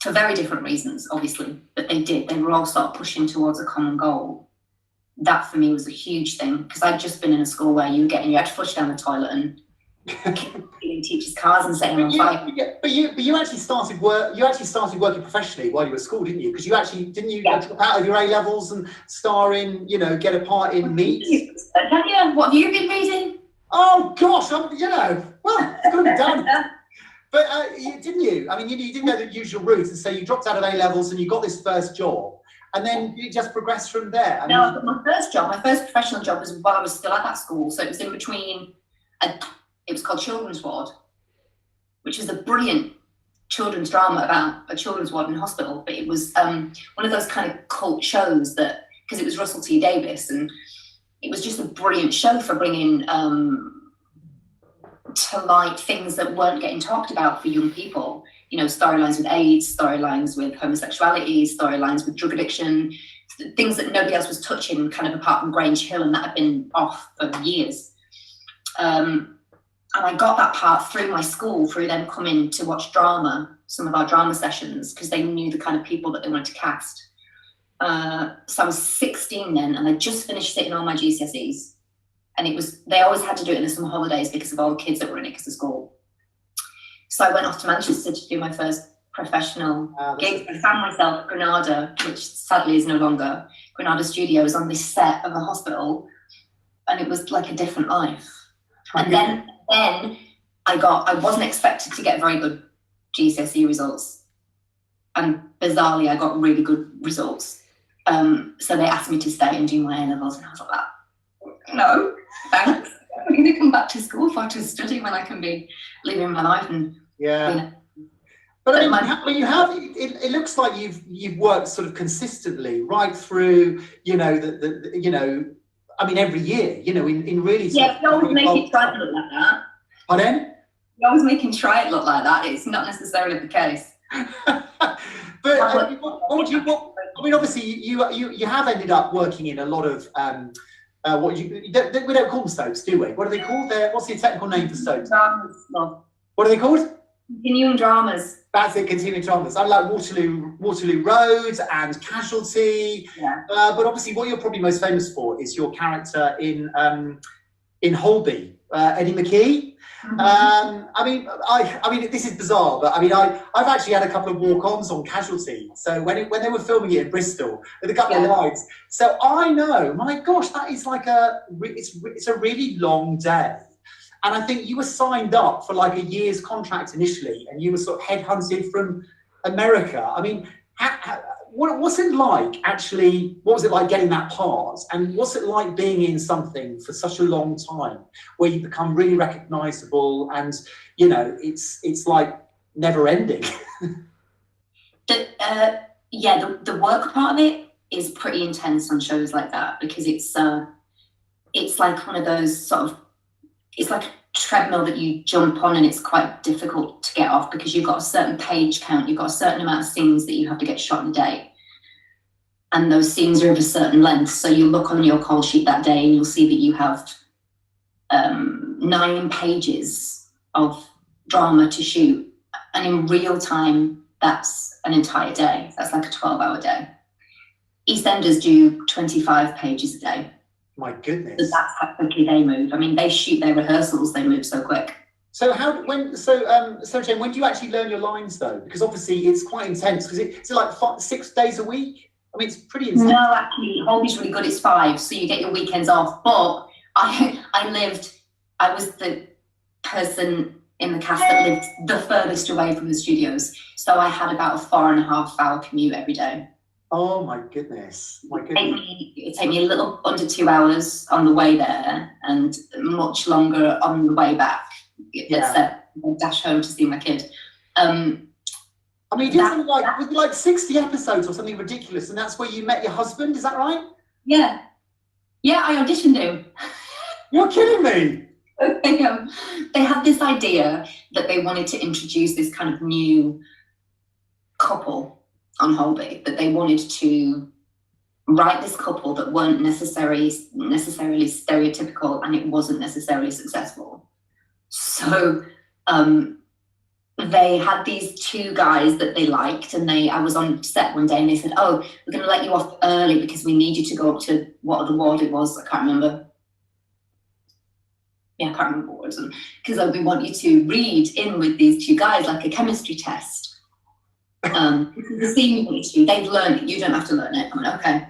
for very different reasons, obviously, but they were all sort of pushing towards a common goal. That for me was a huge thing, because I'd just been in a school where you were getting your head flushed down the toilet and in teachers' cars and setting on fire. But you actually started working professionally while you were at school, didn't you? Because you actually drop out of your A levels and star in, get a part in Meet. What have you been reading? Oh gosh, well, it's got to be done. But didn't you? I mean, you didn't go the usual route, and so you dropped out of A levels and you got this first job, and then you just progressed from there. My first professional job was while I was still at that school, so it was in between. It was called Children's Ward, which was a brilliant children's drama about a children's ward in hospital. But it was one of those kind of cult shows because it was Russell T Davies, and it was just a brilliant show for bringing to light things that weren't getting talked about for young people. Storylines with AIDS, storylines with homosexuality, storylines with drug addiction, things that nobody else was touching, kind of apart from Grange Hill, and that had been off for years. And I got that part through my school, through them coming to watch drama, some of our drama sessions, because they knew the kind of people that they wanted to cast. So I was 16 then, and I just finished sitting all my GCSEs. And they always had to do it in the summer holidays because of all the kids that were in it because of school. So I went off to Manchester to do my first professional gig. I found myself at Granada, which sadly is no longer. Granada Studios on this set of a hospital, and it was like a different life. And then I wasn't expected to get very good GCSE results. and bizarrely, I got really good results. So they asked me to stay and do my A-levels, and I was like, no, thanks. I'm going to come back to school for to study when I can be living my life and But I mean, you have. It looks like you've worked sort of consistently right through. You know I mean, every year. You know, in really. Yeah, you always make it try to look like that. Pardon? You always make him try it look like that. It's not necessarily the case. But I mean, obviously, you have ended up working in a lot of we don't call them soaps, do we? What are they called? What's the technical name for soaps? Dramas. What are they called? Continuing dramas. That's it, continuing dramas. I like Waterloo Road and Casualty. Yeah. But obviously, what you're probably most famous for is your character in Holby, Eddie McKee. Mm-hmm. I mean, this is bizarre, but I mean, I've actually had a couple of walk-ons on Casualty. So when they were filming it in Bristol, with a couple of lines. So I know, my gosh, that is like it's a really long day. And I think you were signed up for like a year's contract initially, and you were sort of headhunted from America. I mean, what's it like actually? What was it like getting that part? And what's it like being in something for such a long time where you become really recognisable and, you know, it's like never ending? The work part of it is pretty intense on shows like that, because it's like one of those sort of, it's like a treadmill that you jump on, and it's quite difficult to get off because you've got a certain page count, you've got a certain amount of scenes that you have to get shot in a day. And those scenes are of a certain length. So you look on your call sheet that day and you'll see that you have 9 pages of drama to shoot. And in real time, that's an entire day. That's like a 12-hour day. EastEnders do 25 pages a day. My goodness. So that's how quickly they move. I mean, they shoot their rehearsals, they move so quick. So Jane, when do you actually learn your lines though? Because obviously it's quite intense, because it's like 6 days a week. I mean, it's pretty intense. No, actually, Holby's really good. It's 5, so you get your weekends off. But I was the person in the cast that lived the furthest away from the studios. So I had about a 4.5-hour commute every day. Oh my goodness. It take me a little under 2 hours on the way there and much longer on the way back. Except I dash home to see my kid. I mean, you did something like 60 episodes or something ridiculous, and that's where you met your husband, is that right? Yeah. Yeah, I auditioned him. You're kidding me. They had this idea that they wanted to introduce this kind of new couple on Holby, that they wanted to write this couple that weren't necessarily stereotypical, and it wasn't necessarily successful. So they had these 2 guys that they liked, and I was on set one day and they said, oh, we're going to let you off early because we need you to go up to what other ward it was. I can't remember. Yeah, I can't remember what it was. Because we want you to read in with these 2 guys like a chemistry test. The scene you want to, they've learned it, you don't have to learn it. I went, okay.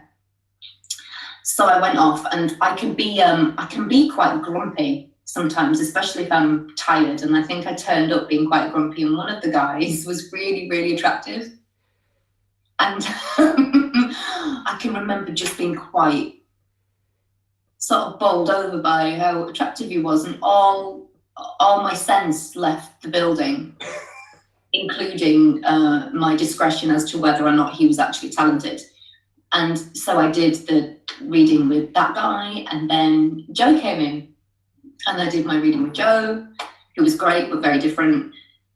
So I went off, and I can be quite grumpy sometimes, especially if I'm tired. And I think I turned up being quite grumpy, and one of the guys was really, really attractive. And I can remember just being quite sort of bowled over by how attractive he was, and all my sense left the building, including my discretion as to whether or not he was actually talented. And so I did the reading with that guy, and then Joe came in, and I did my reading with Joe, who was great but very different.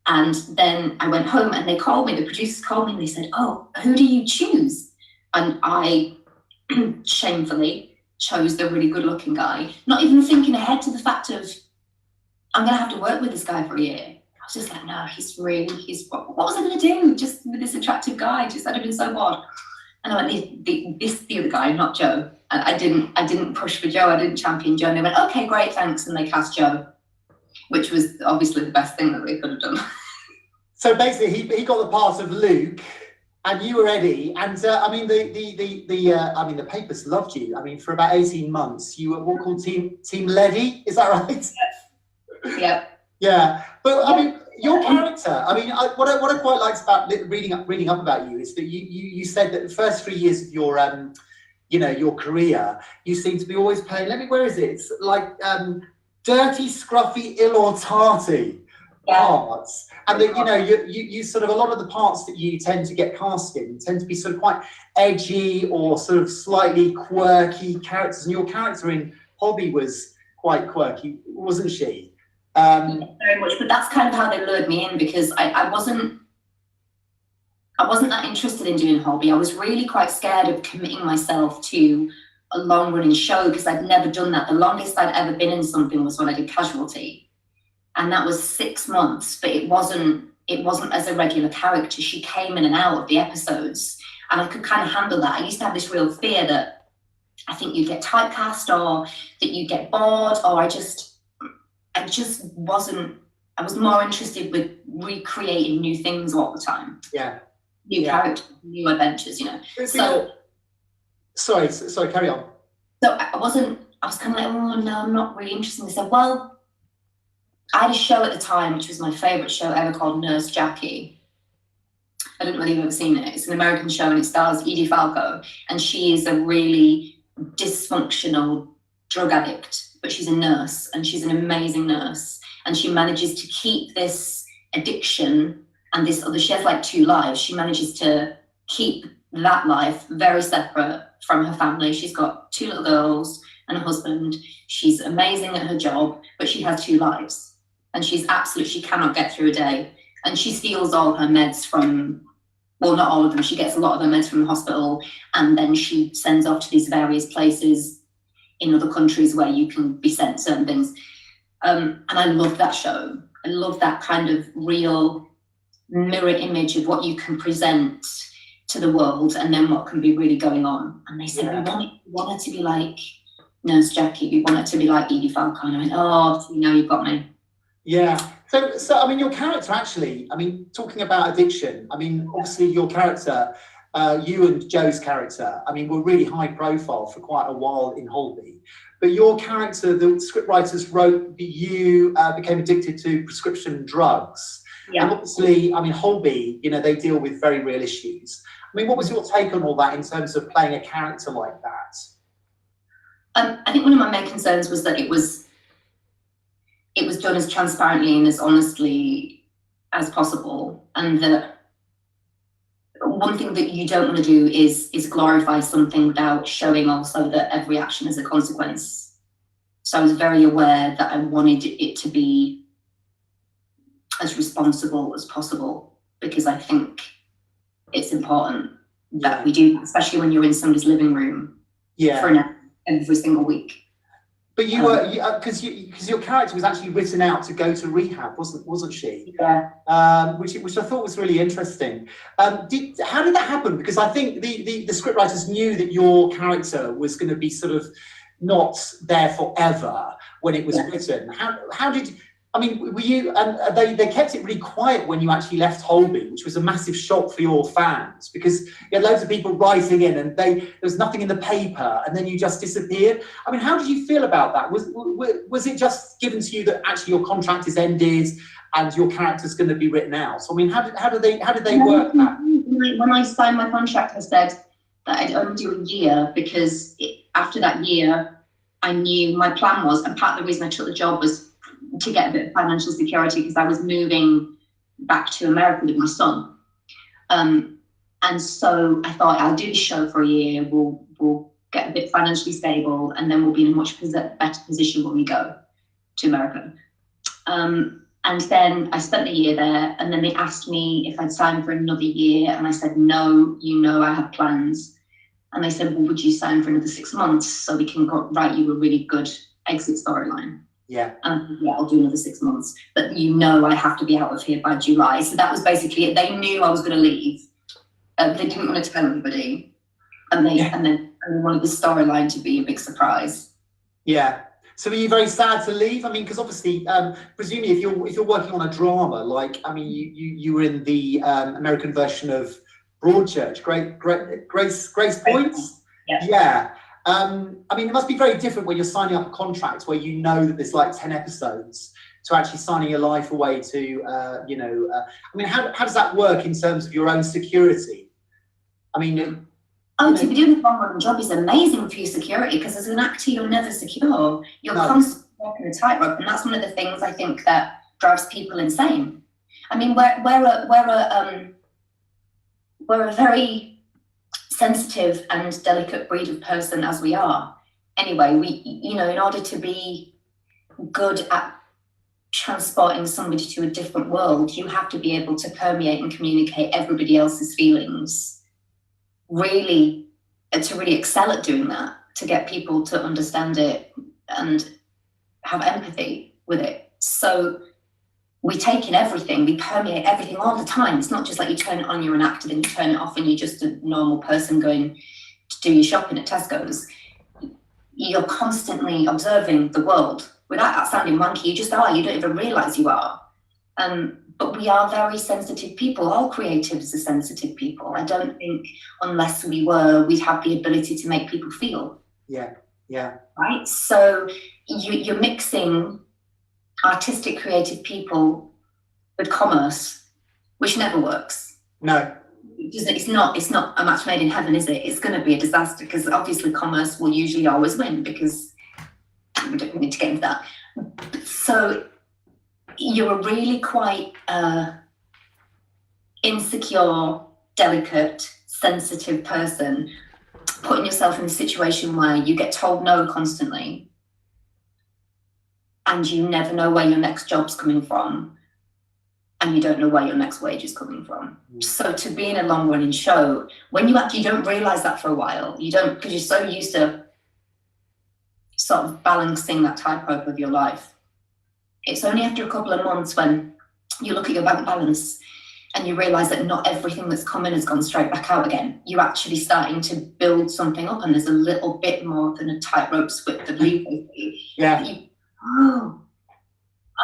And then I went home, and they called me, the producers called me, and they said, oh, who do you choose? And I shamefully chose the really good looking guy, not even thinking ahead to the fact of, I'm going to have to work with this guy for a year. I was just like, no, what was I going to do just with this attractive guy? I'd have been so bored. And I went, the other guy, not Joe. And I didn't push for Joe. I didn't champion Joe. And they went, okay, great, thanks. And they cast Joe, which was obviously the best thing that they could have done. So basically, he got the part of Luke, and you were Eddie. And I mean, the papers loved you. I mean, for about 18 months, you were called Team Leddy. Is that right? Yeah. Yeah, but I mean, Your character, I mean, what I quite liked about reading up about you is that you said that the first 3 years of your your career, you seem to be always playing. Where is it? It's like dirty, scruffy, ill or tarty parts, and that you sort of, a lot of the parts that you tend to get cast in tend to be sort of quite edgy or sort of slightly quirky characters, and your character in Hobby was quite quirky, wasn't she? Very much, but that's kind of how they lured me in, because I wasn't that interested in doing Hobby. I was really quite scared of committing myself to a long running show, because I'd never done that. The longest I'd ever been in something was when I did Casualty, and that was 6 months, but it wasn't as a regular character. She came in and out of the episodes, and I could kind of handle that. I used to have this real fear that I think you'd get typecast, or that you'd get bored, or I just wasn't. I was more interested with recreating new things all the time. Yeah. New characters, new adventures, So sorry, carry on. So I was kind of like, oh no, I'm not really interested in this. So, well, I had a show at the time, which was my favourite show ever, called Nurse Jackie. I don't know whether you've ever seen it. It's an American show, and it stars Edie Falco, and she is a really dysfunctional drug addict, but she's a nurse, and she's an amazing nurse, and she manages to keep this addiction and this other, she has like 2 lives. She manages to keep that life very separate from her family. She's got 2 little girls and a husband. She's amazing at her job, but she has 2 lives, and she cannot get through a day. And she steals all her meds from, well, not all of them, she gets a lot of her meds from the hospital, and then she sends off to these various places in other countries where you can be sent certain things. And I love that show. I love that kind of real mirror image of what you can present to the world, and then what can be really going on. And they said, we want it to be like Nurse Jackie, we want it to be like Edie Falco. And I went, oh, you've got me. Yeah. So I mean, your character actually, I mean, talking about addiction, I mean, obviously your character, you and Joe's character, I mean, were really high profile for quite a while in Holby. But your character, the scriptwriters wrote that you became addicted to prescription drugs. Yeah. And obviously, I mean, Holby, they deal with very real issues. I mean, what was your take on all that in terms of playing a character like that? I think one of my main concerns was that it was done as transparently and as honestly as possible, and that one thing that you don't want to do is glorify something without showing also that every action has a consequence. So I was very aware that I wanted it to be as responsible as possible, because I think it's important that we do, especially when you're in somebody's living room for an hour every single week. But you were, because your character was actually written out to go to rehab, wasn't she? Yeah. Which I thought was really interesting. How did that happen? Because I think the scriptwriters knew that your character was going to be sort of not there forever when it was written. How did? I mean, were you? And they kept it really quiet when you actually left Holby, which was a massive shock for your fans, because you had loads of people writing in, and there was nothing in the paper, and then you just disappeared. I mean, how did you feel about that? Was it just given to you that actually your contract is ended and your character's going to be written out? So I mean, how did they work that? When I signed my contract, I said that I'd only do a year, because after that year, I knew my plan was, and part of the reason I took the job was to get a bit of financial security, because I was moving back to America with my son. And so I thought, I'll do the show for a year, we'll get a bit financially stable, and then we'll be in a much better position when we go to America. And then I spent the year there, and then they asked me if I'd sign for another year, and I said, no, I have plans. And they said, well, would you sign for another 6 months so we can write you a really good exit storyline? Yeah. I'll do another 6 months, but I have to be out of here by July. So that was basically it. They knew I was going to leave. They didn't want to tell anybody, and then wanted the storyline to be a big surprise. Yeah. So were you very sad to leave? I mean, because obviously, presumably, if you're working on a drama, like, I mean, you were in the American version of Broadchurch, Grace Points. Yeah. I mean, it must be very different when you're signing up a contract where you know that there's like 10 episodes to actually signing your life away to, I mean, how does that work in terms of your own security? I mean, to be doing a long-running job is amazing for your security, because as an actor, you're never secure. You're constantly walking a tightrope, and that's one of the things I think that drives people insane. I mean, we're a very sensitive and delicate breed of person as we are. Anyway, in order to be good at transporting somebody to a different world, you have to be able to permeate and communicate everybody else's feelings, really, to really excel at doing that, to get people to understand it and have empathy with it. So we take in everything, we permeate everything all the time. It's not just like you turn it on, you're an actor, then you turn it off and you're just a normal person going to do your shopping at Tesco's. You're constantly observing the world. Without that sounding wanky, you just are. You don't even realise you are. But we are very sensitive people. All creatives are sensitive people. I don't think unless we were, we'd have the ability to make people feel. Yeah. Right? So you're mixing artistic, creative people with commerce, which never works. No. It's not a match made in heaven, is it? It's going to be a disaster, because obviously commerce will usually always win, because we don't need to get into that. So you're a really quite insecure, delicate, sensitive person, putting yourself in a situation where you get told no constantly, and you never know where your next job's coming from, and you don't know where your next wage is coming from. So to be in a long-running show, when you actually don't realise that for a while, you don't, because you're so used to sort of balancing that tightrope of your life. It's only after a couple of months when you look at your bank balance and you realise that not everything that's come in has gone straight back out again. You're actually starting to build something up, and there's a little bit more than a tightrope swip of leaving. Yeah. Oh,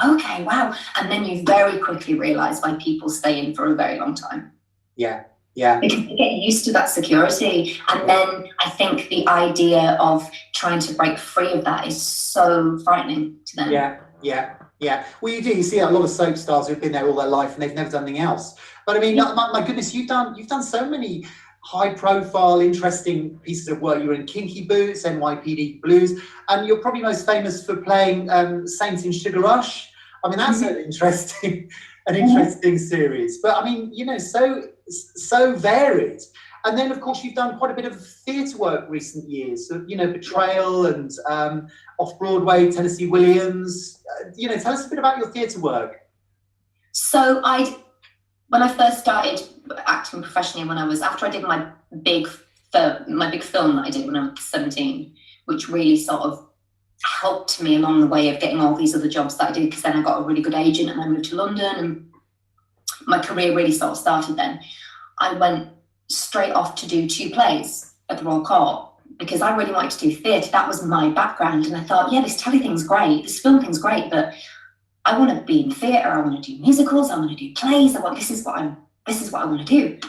okay, wow. And then you very quickly realise why people stay in for a very long time. Yeah. Because they get used to that security. And then I think the idea of trying to break free of that is so frightening to them. Yeah. Well, you see a lot of soap stars who've been there all their life and they've never done anything else. But I mean, my goodness, you've done so many high-profile, interesting pieces of work. You were in Kinky Boots, NYPD Blues, and you're probably most famous for playing Saint in Sugar Rush. I mean, that's an interesting series. But I mean, so varied. And then, of course, you've done quite a bit of theatre work recent years. So, Betrayal and off-Broadway, Tennessee Williams. Tell us a bit about your theatre work. So when I first started acting professionally, after I did my big film that I did when I was 17, which really sort of helped me along the way of getting all these other jobs that I did, because then I got a really good agent and I moved to London and my career really sort of started then. I went straight off to do 2 plays at the Royal Court because I really wanted to do theatre. That was my background, and I thought, yeah, this telly thing's great, this film thing's great, but I want to be in theatre, I want to do musicals, I want to do plays, this is what I want to do.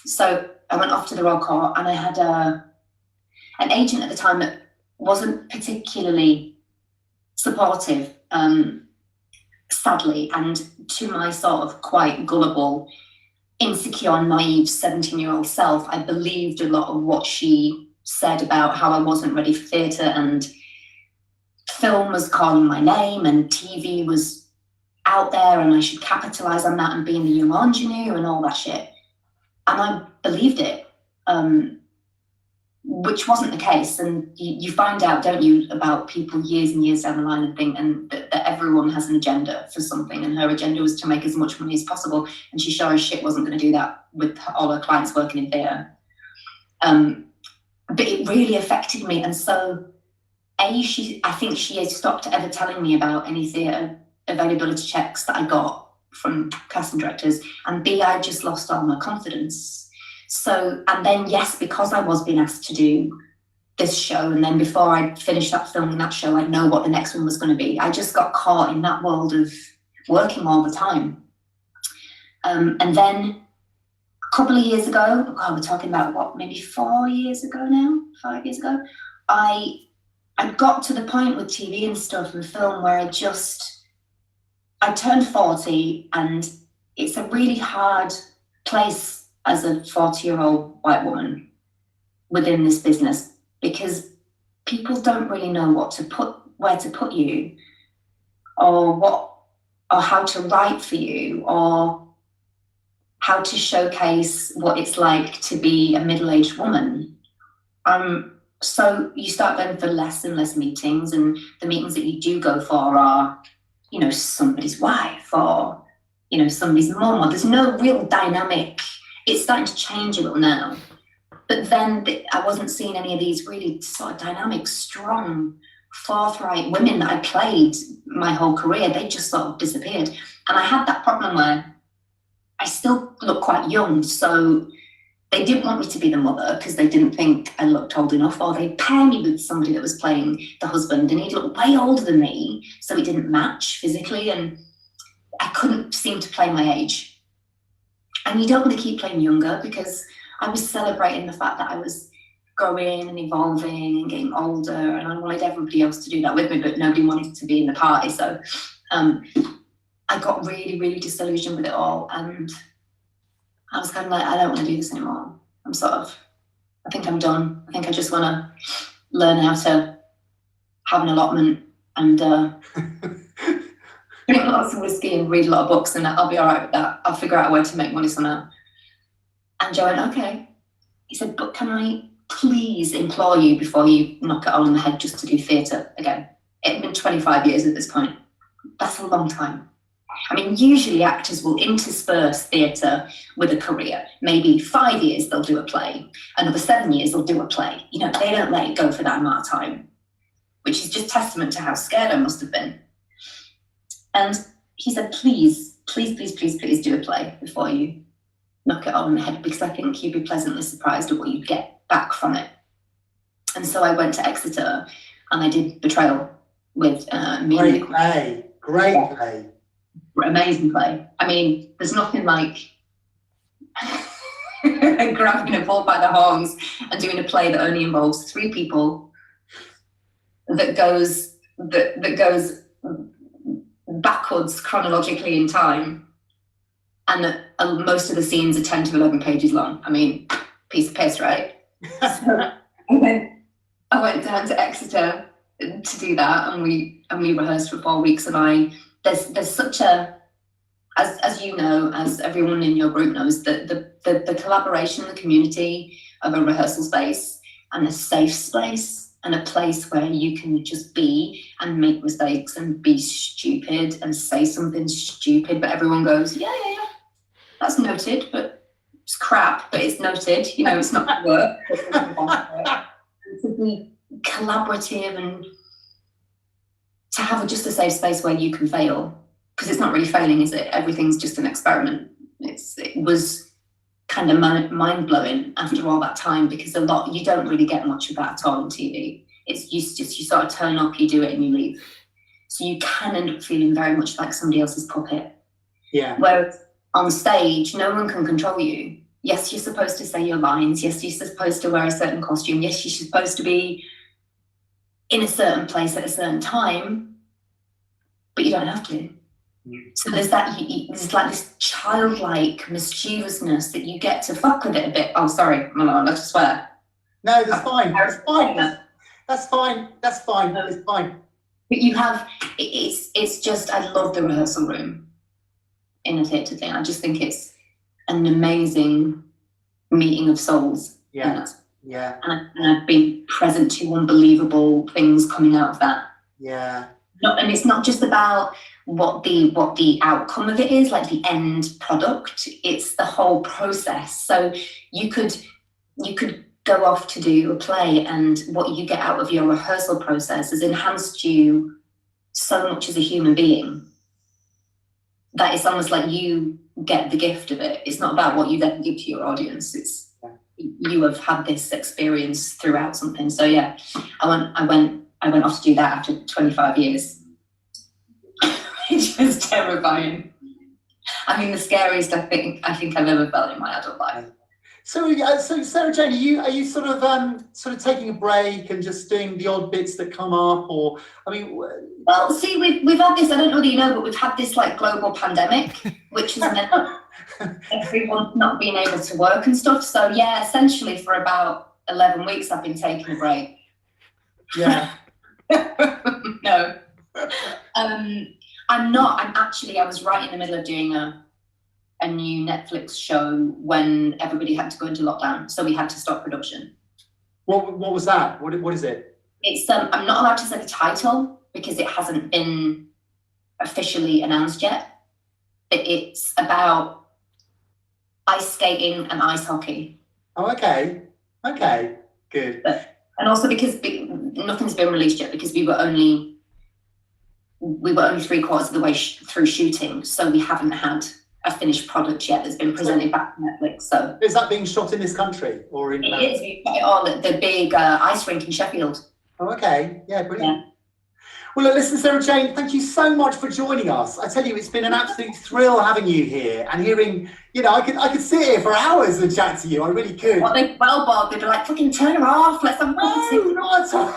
So I went off to the Royal Court, and I had an agent at the time that wasn't particularly supportive, sadly, and to my sort of quite gullible, insecure, naive 17-year-old self, I believed a lot of what she said about how I wasn't ready for theatre, and film was calling my name and TV was out there and I should capitalise on that and be in the young ingenue and all that shit. And I believed it, which wasn't the case. And you find out, don't you, about people years and years down the line and think that everyone has an agenda for something, and her agenda was to make as much money as possible, and she sure as shit wasn't going to do that with all her clients working in theatre. But it really affected me, and so I think she had stopped ever telling me about any theatre availability checks that I got from casting directors, and B, I just lost all my confidence. So, and then yes, because I was being asked to do this show, and then before I finished that film and that show, I'd know what the next one was going to be. I just got caught in that world of working all the time. And then a couple of years ago, we're talking about maybe 4 years ago now, 5 years ago, I got to the point with TV and stuff and film where I turned 40, and it's a really hard place as a 40-year-old white woman within this business, because people don't really know where to put you, or how to write for you, or how to showcase what it's like to be a middle-aged woman. So you start going for less and less meetings, and the meetings that you do go for are, you know, somebody's wife, or, you know, somebody's mum, or there's no real dynamic. It's starting to change a little now. But then I wasn't seeing any of these really sort of dynamic, strong, forthright women that I played my whole career. They just sort of disappeared. And I had that problem where I still look quite young, so they didn't want me to be the mother because they didn't think I looked old enough, or they'd pair me with somebody that was playing the husband and he'd look way older than me, so it didn't match physically, and I couldn't seem to play my age. And you don't want to keep playing younger, because I was celebrating the fact that I was growing and evolving and getting older, and I wanted everybody else to do that with me, but nobody wanted to be in the party. So I got really, really disillusioned with it all, and I was kind of like, I don't want to do this anymore. I think I'm done. I think I just want to learn how to have an allotment and drink lots of whiskey and read a lot of books, and I'll be all right with that. I'll figure out a way to make money somehow. And Joe went, okay. He said, but can I please implore you before you knock it all on the head just to do theatre again? It had been 25 years at this point. That's a long time. I mean, usually actors will intersperse theatre with a career. Maybe 5 years they'll do a play, another 7 years they'll do a play. You know, they don't let it go for that amount of time, which is just testament to how scared I must have been. And he said, please, please, please, please, please do a play before you knock it all on the head, because I think you'd be pleasantly surprised at what you'd get back from it. And so I went to Exeter and I did Betrayal with me. Great play, great play. Amazing play. I mean, there's nothing like grabbing a bull by the horns and doing a play that only involves 3 people, that goes backwards chronologically in time, and most of the scenes are 10 to 11 pages long. I mean, piece of piss, right? So I went down to Exeter to do that, and we rehearsed for 4 weeks, and there's such a, as you know, as everyone in your group knows, that the collaboration, the community of a rehearsal space and a safe space and a place where you can just be and make mistakes and be stupid and say something stupid, but everyone goes, yeah, that's noted, but it's crap, but it's noted, you know, it's not work. To be collaborative and to have just a safe space where you can fail, because it's not really failing, is it? Everything's just an experiment. It was kind of mind-blowing after all that time, because you don't really get much of that at all on TV. It's you sort of turn up, you do it and you leave. So you can end up feeling very much like somebody else's puppet. Yeah. Whereas on stage, no one can control you. Yes, you're supposed to say your lines. Yes, you're supposed to wear a certain costume. Yes, you're supposed to be in a certain place at a certain time, but you don't have to. So there's there's like this childlike mischievousness that you get to fuck with it a bit. Oh, sorry, I'm allowed to swear. No, that's fine. That's fine. That's fine. That's fine. It's fine. But you have, it's just, I love the rehearsal room in a theatre thing. I just think it's an amazing meeting of souls. Yeah. Yeah. And I've been present to unbelievable things coming out of that. Yeah. And it's not just about what the outcome of it is, like the end product. It's the whole process. So you could go off to do a play, and what you get out of your rehearsal process has enhanced you so much as a human being that it's almost like you get the gift of it. It's not about what you then give to your audience. It's you have had this experience throughout something. So yeah, I went off to do that after 25 years. It's just terrifying. I mean, the scariest I think I've ever felt in my adult life. So Sarah Jane, are you sort of taking a break and just doing the odd bits that come up, or I mean? Well, see, we've had this. I don't know whether you know, but we've had this like global pandemic, which has meant everyone not being able to work and stuff. So yeah, essentially for about 11 weeks, I've been taking a break. Yeah. No. I'm not. I was right in the middle of doing a new Netflix show when everybody had to go into lockdown, so we had to stop production. What was that? What is it? It's I'm not allowed to say the title because it hasn't been officially announced yet. It's about ice skating and ice hockey. Oh, okay, good. And also because nothing's been released yet, because we were only 3/4 of the way through shooting, so we haven't had a finished product yet that's been presented back to Netflix. So is that being shot in this country or in? It is. We've got it all at the big ice rink in Sheffield. Oh, okay. Yeah, brilliant. Yeah. Well, look, listen, Sarah Jane, thank you so much for joining us. I tell you, it's been an absolute thrill having you here and hearing. You know, I could sit here for hours and chat to you. I really could. Well, Bob, they'd be like, "Fucking turn her off. Let's have no,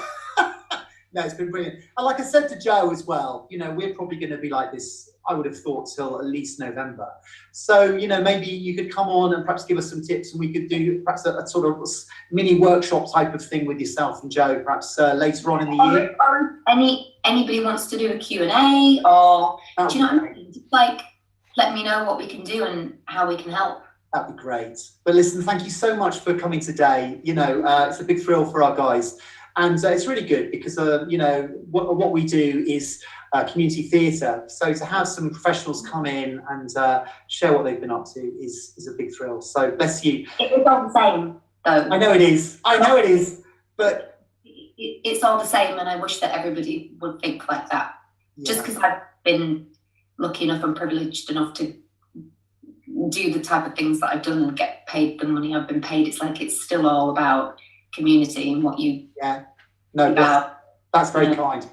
no, it's been brilliant. And like I said to Joe as well, you know, we're probably going to be like this, I would have thought, till at least November. So, you know, maybe you could come on and perhaps give us some tips, and we could do perhaps a sort of mini workshop type of thing with yourself and Joe, perhaps later on in the year. Or anybody wants to do a Q&A, or do you know what I mean? Like, let me know what we can do and how we can help. That'd be great. But listen, thank you so much for coming today. You know, it's a big thrill for our guys. And it's really good because, you know, what we do is community theatre. So to have some professionals come in and share what they've been up to is a big thrill. So bless you. It's all the same, though. I know it is. But it's all the same, and I wish that everybody would think like that. Yeah. Just because I've been lucky enough and privileged enough to do the type of things that I've done and get paid the money I've been paid, it's like it's still all about community and what you that's very kind.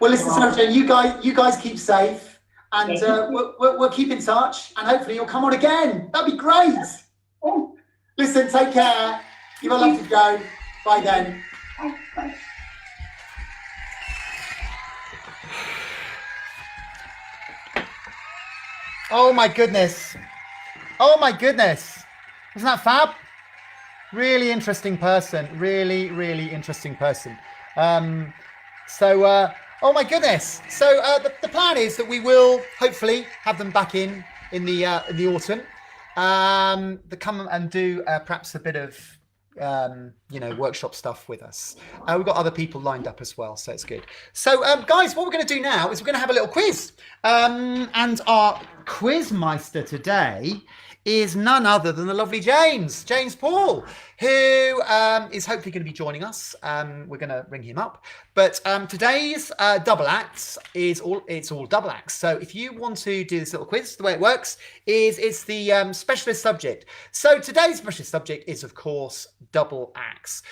Well, listen, Sarah Jane, you guys keep safe, and we'll keep in touch, and hopefully you'll come on again. That'd be great. Listen, take care. You've got love to go. Bye then. Bye. Oh my goodness. Isn't that fab? Really interesting person. Really interesting person. Oh my goodness. So the plan is that we will hopefully have them back in the autumn. They come and do perhaps a bit of workshop stuff with us. We've got other people lined up as well, so it's good. So guys, what we're going to do now is we're going to have a little quiz. And our quizmeister today is none other than the lovely James Paul, who is hopefully going to be joining us. We're going to ring him up. But today's double acts it's all double acts. So if you want to do this little quiz, the way it works is it's the specialist subject. So today's specialist subject is, of course, double acts.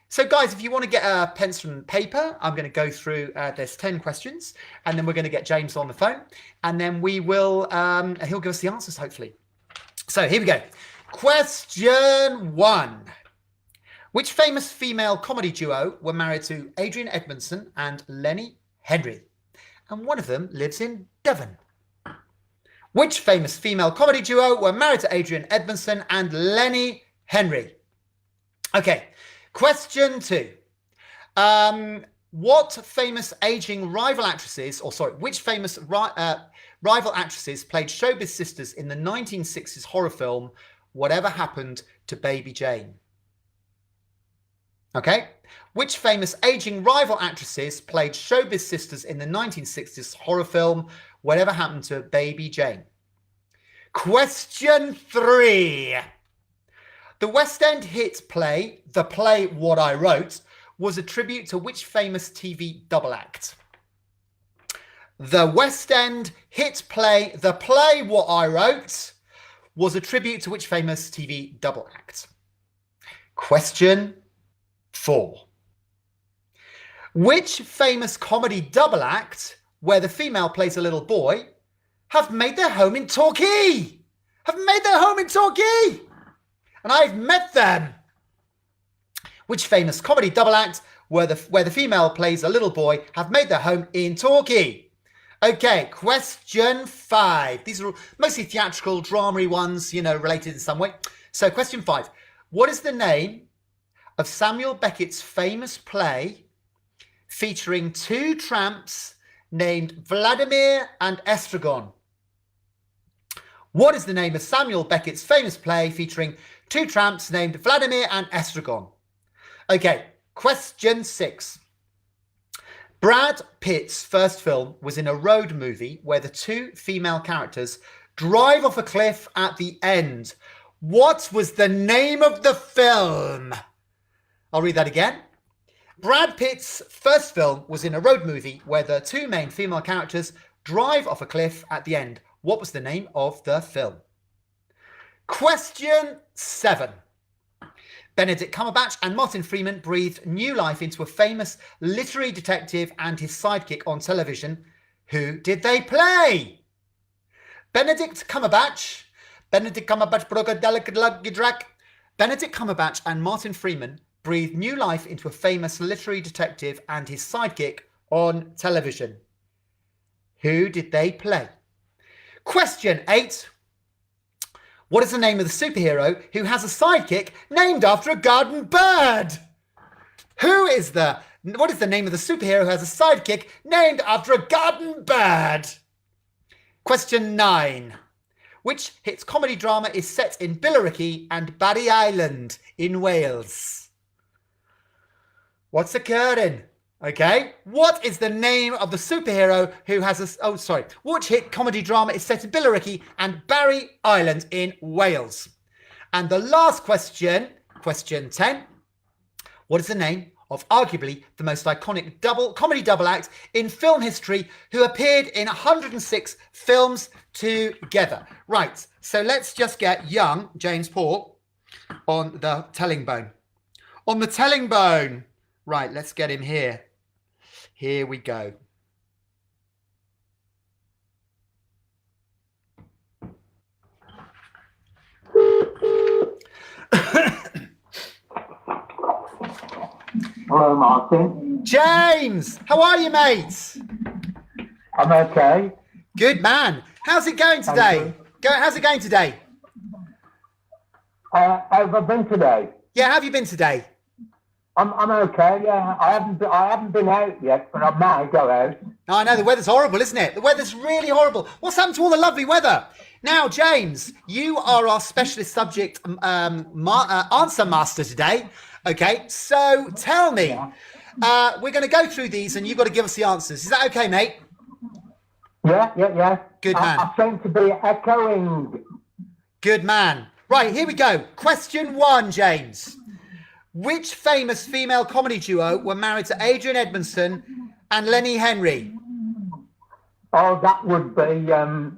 So guys, if you want to get a pencil and paper, I'm going to go through, there's 10 questions, and then we're going to get James on the phone, and then we will, he'll give us the answers, hopefully. So here we go. Question 1. Which famous female comedy duo were married to Adrian Edmondson and Lenny Henry? And one of them lives in Devon. Which famous female comedy duo were married to Adrian Edmondson and Lenny Henry? Okay. Question 2. Which famous rival actresses played showbiz sisters in the 1960s horror film Whatever Happened to Baby Jane? Okay. Which famous aging rival actresses played showbiz sisters in the 1960s horror film Whatever Happened to Baby Jane? Question 3. The West End hit play, The Play What I Wrote, was a tribute to which famous TV double act? The West End hit play, The Play What I Wrote, was a tribute to which famous TV double act? Question 4. Which famous comedy double act, where the female plays a little boy, have made their home in Torquay? and I've met them. Which famous comedy double act where the female plays a little boy have made their home in Torquay? Okay, question 5. These are mostly theatrical, drama-y ones, you know, related in some way. So question 5. What is the name of Samuel Beckett's famous play featuring 2 tramps named Vladimir and Estragon? What is the name of Samuel Beckett's famous play featuring 2 tramps named Vladimir and Estragon? Okay, question 6. Brad Pitt's first film was in a road movie where the 2 female characters drive off a cliff at the end. What was the name of the film? I'll read that again. Brad Pitt's first film was in a road movie where the 2 main female characters drive off a cliff at the end. What was the name of the film? Question 7. Benedict Cumberbatch and Martin Freeman breathed new life into a famous literary detective and his sidekick on television. Who did they play? Benedict Cumberbatch and Martin Freeman breathed new life into a famous literary detective and his sidekick on television. Who did they play? Question 8. What is the name of the superhero who has a sidekick named after a garden bird? What is the name of the superhero who has a sidekick named after a garden bird? Question 9. Which hit comedy drama is set in Billericay and Barry Island in Wales? What's occurring? Okay. What is the name of the superhero who has a... Which hit comedy drama is set in Billericay and Barry Island in Wales? And the last question, question 10. What is the name of arguably the most iconic comedy double act in film history who appeared in 106 films together? Right. So let's just get young James Paul on the telling bone. On the telling bone. Right. Let's get him here. Here we go. Hello, Martin. James, how are you, mate? I'm okay. Good man. How's it going today? How's it going today? Have I been today? Yeah, how have you been today? I'm okay. Yeah, I haven't been out yet, but I might go out. Oh, I know the weather's horrible, isn't it? The weather's really horrible. What's happened to all the lovely weather? Now, James, you are our specialist subject answer master today. Okay, so tell me, we're going to go through these, and you've got to give us the answers. Is that okay, mate? Yeah. Good man. I seem to be echoing. Good man. Right, here we go. Question 1, James. Which famous female comedy duo were married to Adrian Edmondson and Lenny Henry? Oh, that would be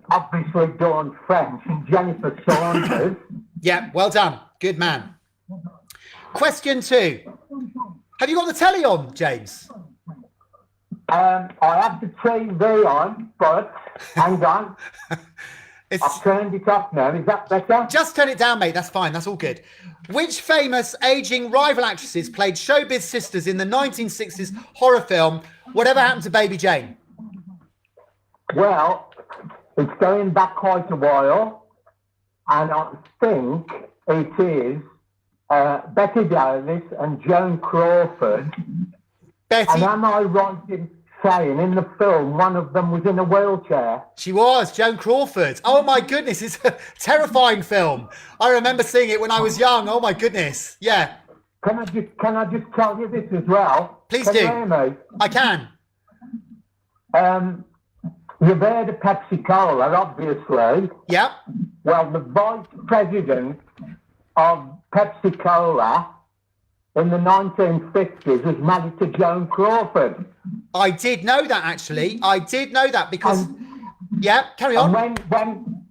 obviously Dawn French and Jennifer Saunders. Yeah, well done. Good man. Question 2. Have you got the telly on, James? I have the TV on, but hang on. I've turned it off now. Is that better? Just turn it down, mate. That's fine. That's all good. Which famous aging rival actresses played showbiz sisters in the 1960s horror film Whatever Happened to Baby Jane? Well, it's going back quite a while, and I think it is Betty Davis and Joan Crawford. Betty. And am I right in saying in the film one of them was in a wheelchair? She was, Joan Crawford. Oh my goodness, it's a terrifying film. I remember seeing it when I was young. Oh my goodness. Yeah. Can I just tell you this as well? Please can do. You hear me? I can. You've heard of Pepsi Cola, obviously. Yeah. Well, the vice president of Pepsi Cola in the 1950s was married to Joan Crawford. I did know that, actually. I did know that because... yeah, carry on. And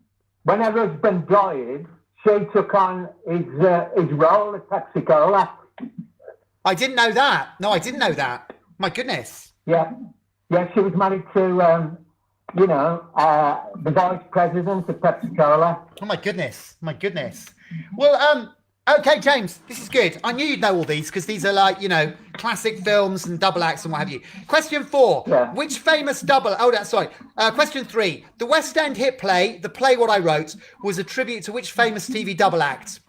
when her husband died, she took on his role at Pepsi Cola. I didn't know that. No, I didn't know that. My goodness. Yeah, she was married to... the vice president of Pepsi Cola. Oh my goodness. Well, Okay, James, this is good. I knew you'd know all these because these are like, you know, classic films and double acts and what have you. Question 4. Yeah. Which famous double... Oh, that's sorry. Question 3. The West End hit play, The Play What I Wrote, was a tribute to which famous TV double act?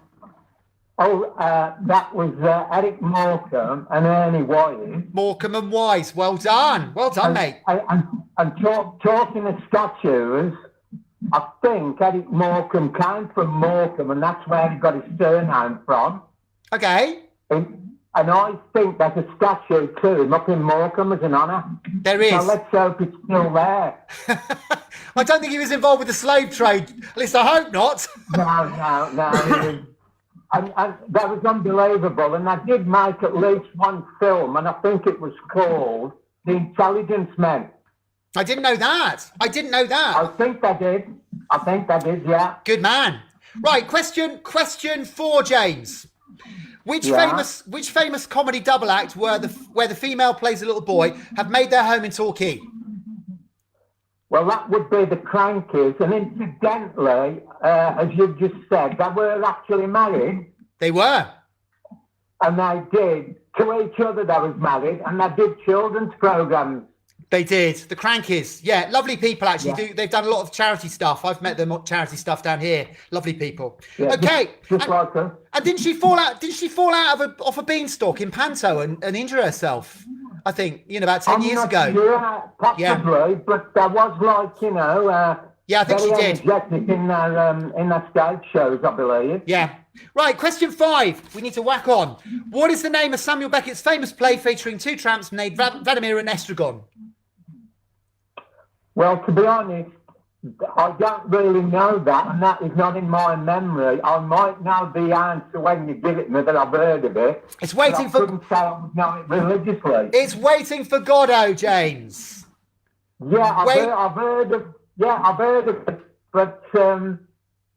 Oh, that was Eric Morecambe and Ernie Wise. Morecambe and Wise. Well done. Well done, mate. And talking of statues, I think Eric Morecambe came from Morecambe, and that's where he got his surname from. Okay. And I think there's a statue to him up in Morecambe as an honour. There is. So let's hope it's still there. I don't think he was involved with the slave trade. At least I hope not. No. And that was unbelievable. And I did make at least one film, and I think it was called The Intelligence Men. I didn't know that. I I think I did, yeah. Good man. Right, question 4, James. Which famous comedy double act where the female plays a little boy have made their home in Torquay? Well, that would be the Crankies. And incidentally, as you just said, they were actually married. They were. And they did. To each other, they was married. And they did children's programmes. They did. The Crankies. Yeah, lovely people, actually. They've done a lot of charity stuff. I've met them at charity stuff down here. Lovely people. Yeah, okay. Just like her. And didn't she fall out off a beanstalk in Panto and injure herself? I think, about 10 years ago. Sure, possibly, but there was like, yeah, I think she did. Energetic in their stage shows, I believe. Yeah. Right, question 5. We need to whack on. What is the name of Samuel Beckett's famous play featuring 2 tramps named Vladimir and Estragon? Well, to be honest, I don't really know that, and that is not in my memory. I might know the answer when you give it me, that I've heard of it. It's waiting for... I couldn't say I would know it religiously. It's Waiting for Godot, James. Yeah, I've heard of it, but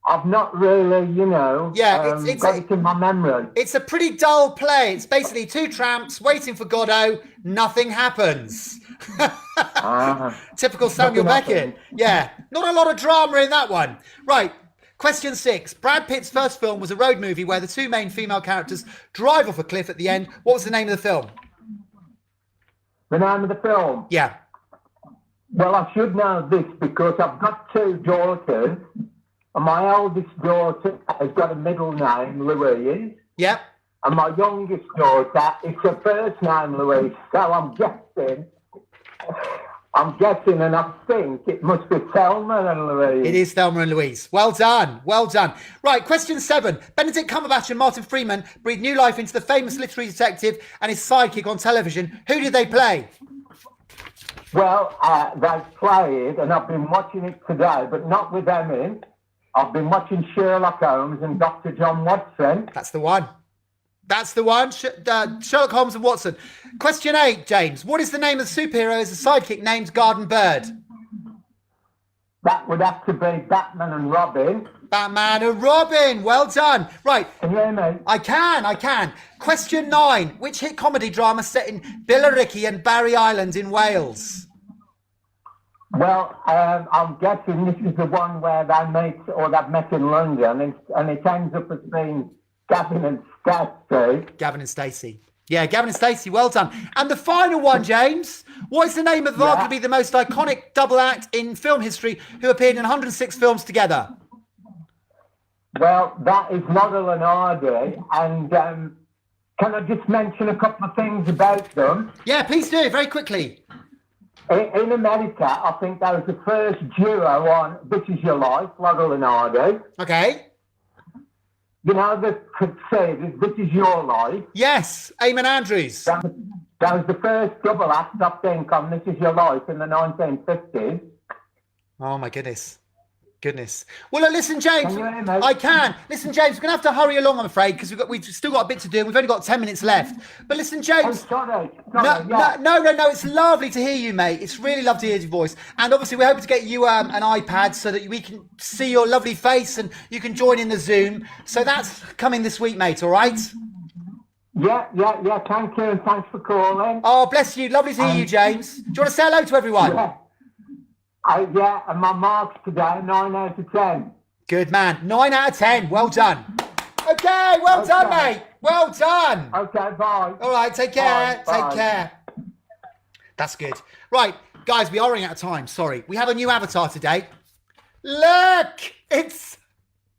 I've not really, it's got it in my memory. It's a pretty dull play. It's basically 2 tramps waiting for Godot. Nothing happens. Typical Samuel Beckett. Yeah, not a lot of drama in that one. Right, question 6. Brad Pitt's first film was a road movie where the 2 main female characters drive off a cliff at the end. What was the name of the film? The name of the film? Yeah. Well, I should know this because I've got 2 daughters, and my oldest daughter has got a middle name, Louise. Yep. And my youngest daughter, it's her first name, Louise. So I'm guessing, and I think it must be Thelma and Louise. It is Thelma and Louise. Well done. Well done. Right, question 7. Benedict Cumberbatch and Martin Freeman breathed new life into the famous literary detective and his sidekick on television. Who did they play? Well, they played, and I've been watching it today, but not with them in. I've been watching Sherlock Holmes and Dr. John Watson. That's the one. That's the one. Sherlock Holmes and Watson. Question 8, James. What is the name of the superhero as a sidekick named Garden Bird? That would have to be Batman and Robin. Batman and Robin. Well done. Right. Can you hear me? I can. Question 9. Which hit comedy drama set in Billericay and Barry Island in Wales? Well, I'm guessing this is the one where they meet, or they've met in London, and it ends up as being Gavin and Stacey. Gavin and Stacey. Yeah, Gavin and Stacey. Well done. And the final one, James. What is the name of arguably the most iconic double act in film history who appeared in 106 films together? Well, that is Laurel and Hardy. And can I just mention a couple of things about them? Yeah, please do, very quickly. In America, I think that was the first duo on This Is Your Life, Laurel and Hardy. Okay. You know, they could say, This Is Your Life. Yes, Eamon Andrews. That was the first double act, I think, on This Is Your Life in the 1950s. Oh, my goodness. Well, listen, James. Can you hear me? I can. Listen, James, we're going to have to hurry along, I'm afraid, because we've still got a bit to do. And we've only got 10 minutes left. But listen, James. Oh, sorry. No. It's lovely to hear you, mate. It's really lovely to hear your voice. And obviously, we're hoping to get you an iPad so that we can see your lovely face and you can join in the Zoom. So that's coming this week, mate, all right? Yeah. Thank you, and thanks for calling. Oh, bless you. Lovely to hear you, James. Do you want to say hello to everyone? Yeah. And my marks today, 9 out of 10. Good man. 9 out of 10. Well done. Okay, well done, mate. Well done. Okay, bye. All right, take care. Bye, Take bye. care. That's good. Right, guys, we are running out of time. Sorry. We have a new avatar today. Look, it's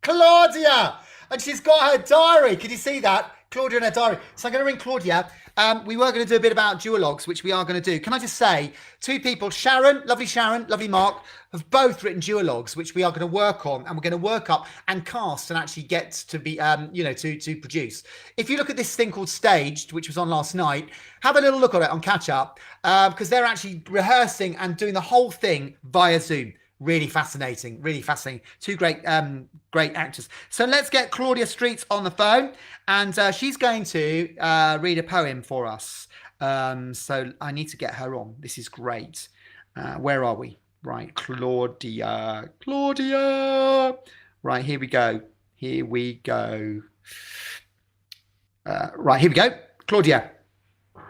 Claudia. And she's got her diary. Can you see that? Claudia in her diary. So I'm going to ring Claudia. We were going to do a bit about duologues, which we are going to do. Can I just say, two people, Sharon, lovely Mark, have both written duologues, which we are going to work on, and we're going to work up and cast and actually get to be, to produce. If you look at this thing called Staged, which was on last night, have a little look at it on Catch Up, because they're actually rehearsing and doing the whole thing via Zoom. Really fascinating. Two great actors. So let's get Claudia Streets on the phone, and she's going to read a poem for us. So I need to get her on. This is great. Where are we? Right, Claudia. Right, here we go. Right, here we go. Claudia.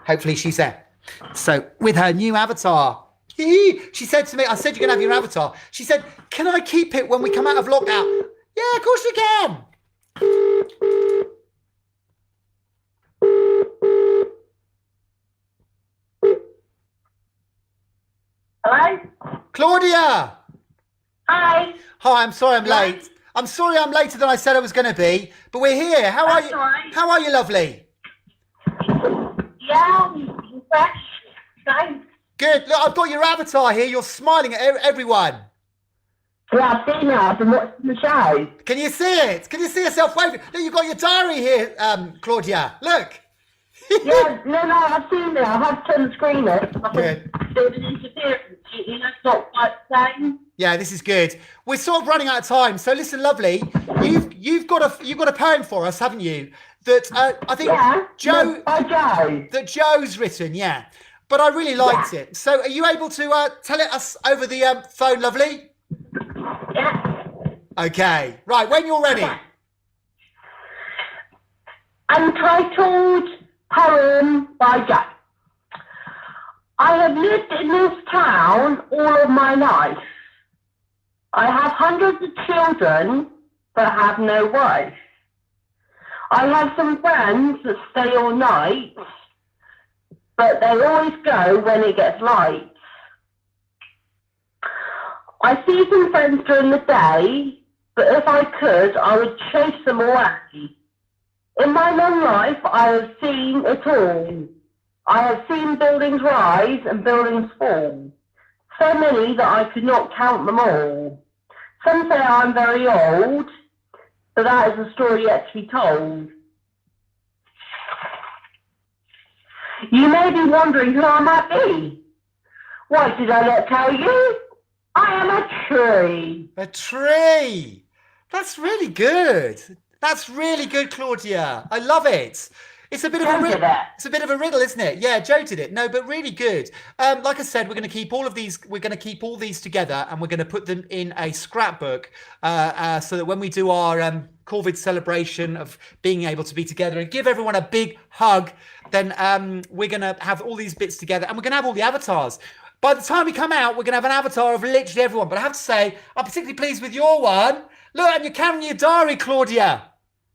Hopefully she's there. So with her new avatar. She said to me, I said, you're going to have your avatar. She said, can I keep it when we come out of lockdown? Yeah, of course you can. Hello? Claudia. Hi. Hi, I'm sorry I'm late. I'm sorry I'm later than I said I was going to be, but we're here. How are you? Right. How are you, lovely? Yeah, fresh. Thanks. Good. Look, I've got your avatar here. You're smiling at everyone. Yeah, I've seen it. I've been watching the show. Can you see it? Can you see yourself waving? Look, you've got your diary here, Claudia. Look. Yeah, no, I've seen it. I have turned the screen off. Good. There's an interference. You know, it's not quite the same. Yeah, this is good. We're sort of running out of time. So listen, lovely. You've got a poem for us, haven't you? That I think Joe. By Joe. That Joe's written, yeah. But I really liked it. So are you able to tell it us over the phone, lovely? Yeah. Okay. Right, when you're ready. Untitled poem by Joe. I have lived in this town all of my life. I have hundreds of children, but have no wife. I have some friends that stay all night, but they always go when it gets light. I see some friends during the day, but if I could, I would chase them away. In my long life, I have seen it all. I have seen buildings rise and buildings fall, so many that I could not count them all. Some say I'm very old, but that is a story yet to be told. You may be wondering who I might be. Why did I not tell you? I am a tree. A tree. That's really good. That's really good, Claudia. I love it. It's a bit of a riddle. It's a bit of a riddle, isn't it? Yeah, Joe did it. No, but really good. Like I said, we're going to keep all of these. We're going to keep all these together, and we're going to put them in a scrapbook, so that when we do our COVID celebration of being able to be together and give everyone a big hug, then we're going to have all these bits together, and we're going to have all the avatars. By the time we come out, we're going to have an avatar of literally everyone. But I have to say, I'm particularly pleased with your one. Look, and you're carrying your diary, Claudia.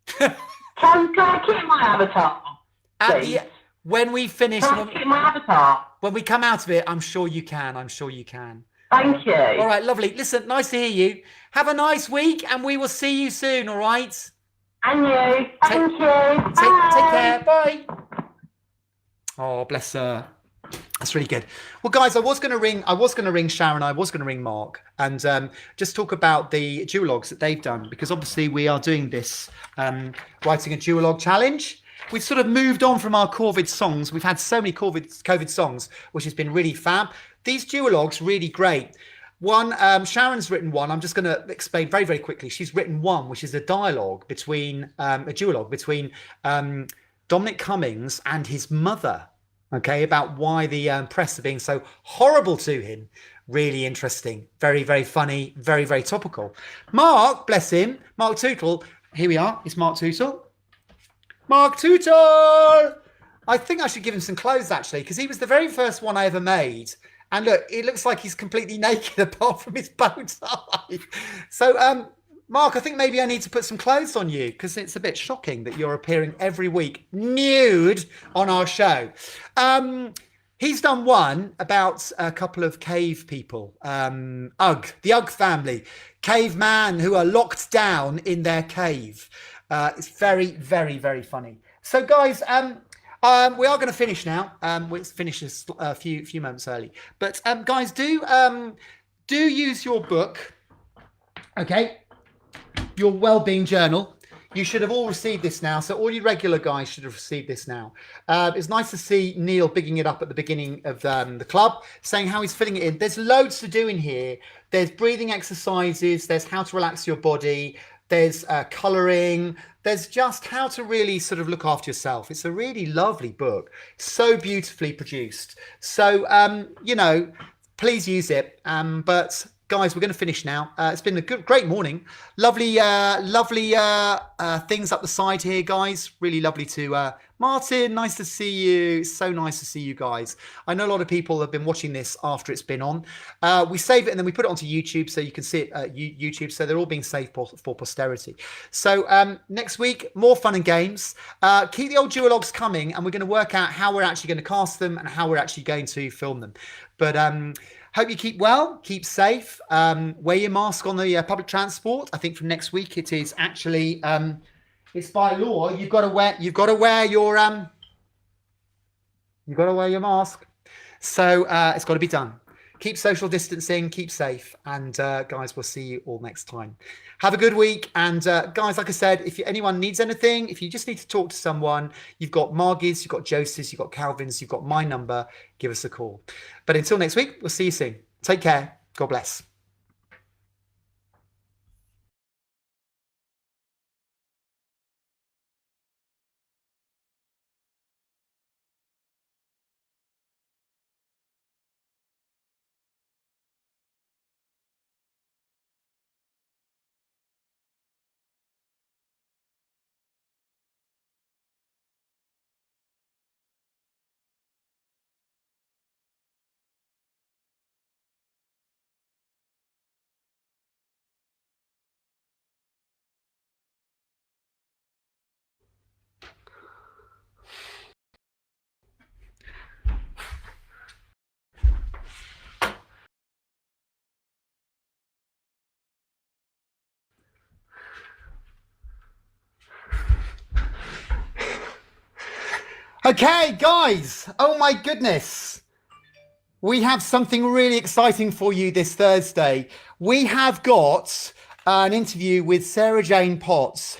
Can I keep my avatar? When we finish, keep my avatar? When we come out of it, I'm sure you can. I'm sure you can. Thank you. All right, lovely. Listen, nice to hear you. Have a nice week, and we will see you soon. All right. And you. Thank you. Take care. Bye. Oh, bless her. That's really good. Well, guys, I was going to ring Sharon. I was going to ring Mark and just talk about the duologues that they've done, because obviously we are doing this writing a duologue challenge. We've sort of moved on from our COVID songs. We've had so many COVID songs, which has been really fab. These duologues, really great. One, Sharon's written one. I'm just going to explain very, very quickly. She's written one, which is a dialogue between, a duologue between Dominic Cummings and his mother. Okay, about why the press are being so horrible to him. Really interesting. Very, very funny. Very, very topical. Mark, bless him. Mark Tootle. Here we are. It's Mark Tootle. Mark Tootle! I think I should give him some clothes, actually, because he was the very first one I ever made. And look, it looks like he's completely naked apart from his bow tie. So, Mark, I think maybe I need to put some clothes on you because it's a bit shocking that you're appearing every week nude on our show. He's done one about a couple of cave people, the Ugg family, caveman who are locked down in their cave. It's very, very, very funny. So, guys, we are going to finish now. We'll finish this a few moments early. But, guys, do use your book, okay? Your well-being journal. You should have all received this now. So all you regular guys should have received this now. It's nice to see Neil bigging it up at the beginning of the club, saying how he's filling it in. There's loads to do in here. There's breathing exercises. There's how to relax your body. There's colouring. There's just how to really sort of look after yourself. It's a really lovely book. So beautifully produced. So, you know, please use it. But guys, we're going to finish now. It's been a great morning. Lovely things up the side here, guys. Really lovely to... Martin, nice to see you. So nice to see you guys. I know a lot of people have been watching this after it's been on. We save it and then we put it onto YouTube so you can see it at YouTube. So they're all being saved for posterity. So next week, more fun and games. Keep the old duologues coming and we're going to work out how we're actually going to cast them and how we're actually going to film them. But... hope you keep well, keep safe, wear your mask on the public transport. I think from next week it is actually it's by law. You've got to wear your mask. So it's got to be done. Keep social distancing, keep safe, and guys, we'll see you all next time. Have a good week, and guys, like I said, if anyone needs anything, if you just need to talk to someone, you've got Margie's, you've got Joseph's, you've got Calvin's, you've got my number, give us a call. But until next week, we'll see you soon. Take care. God bless. Okay, guys. Oh my goodness. We have something really exciting for you this Thursday. We have got an interview with Sarah Jane Potts,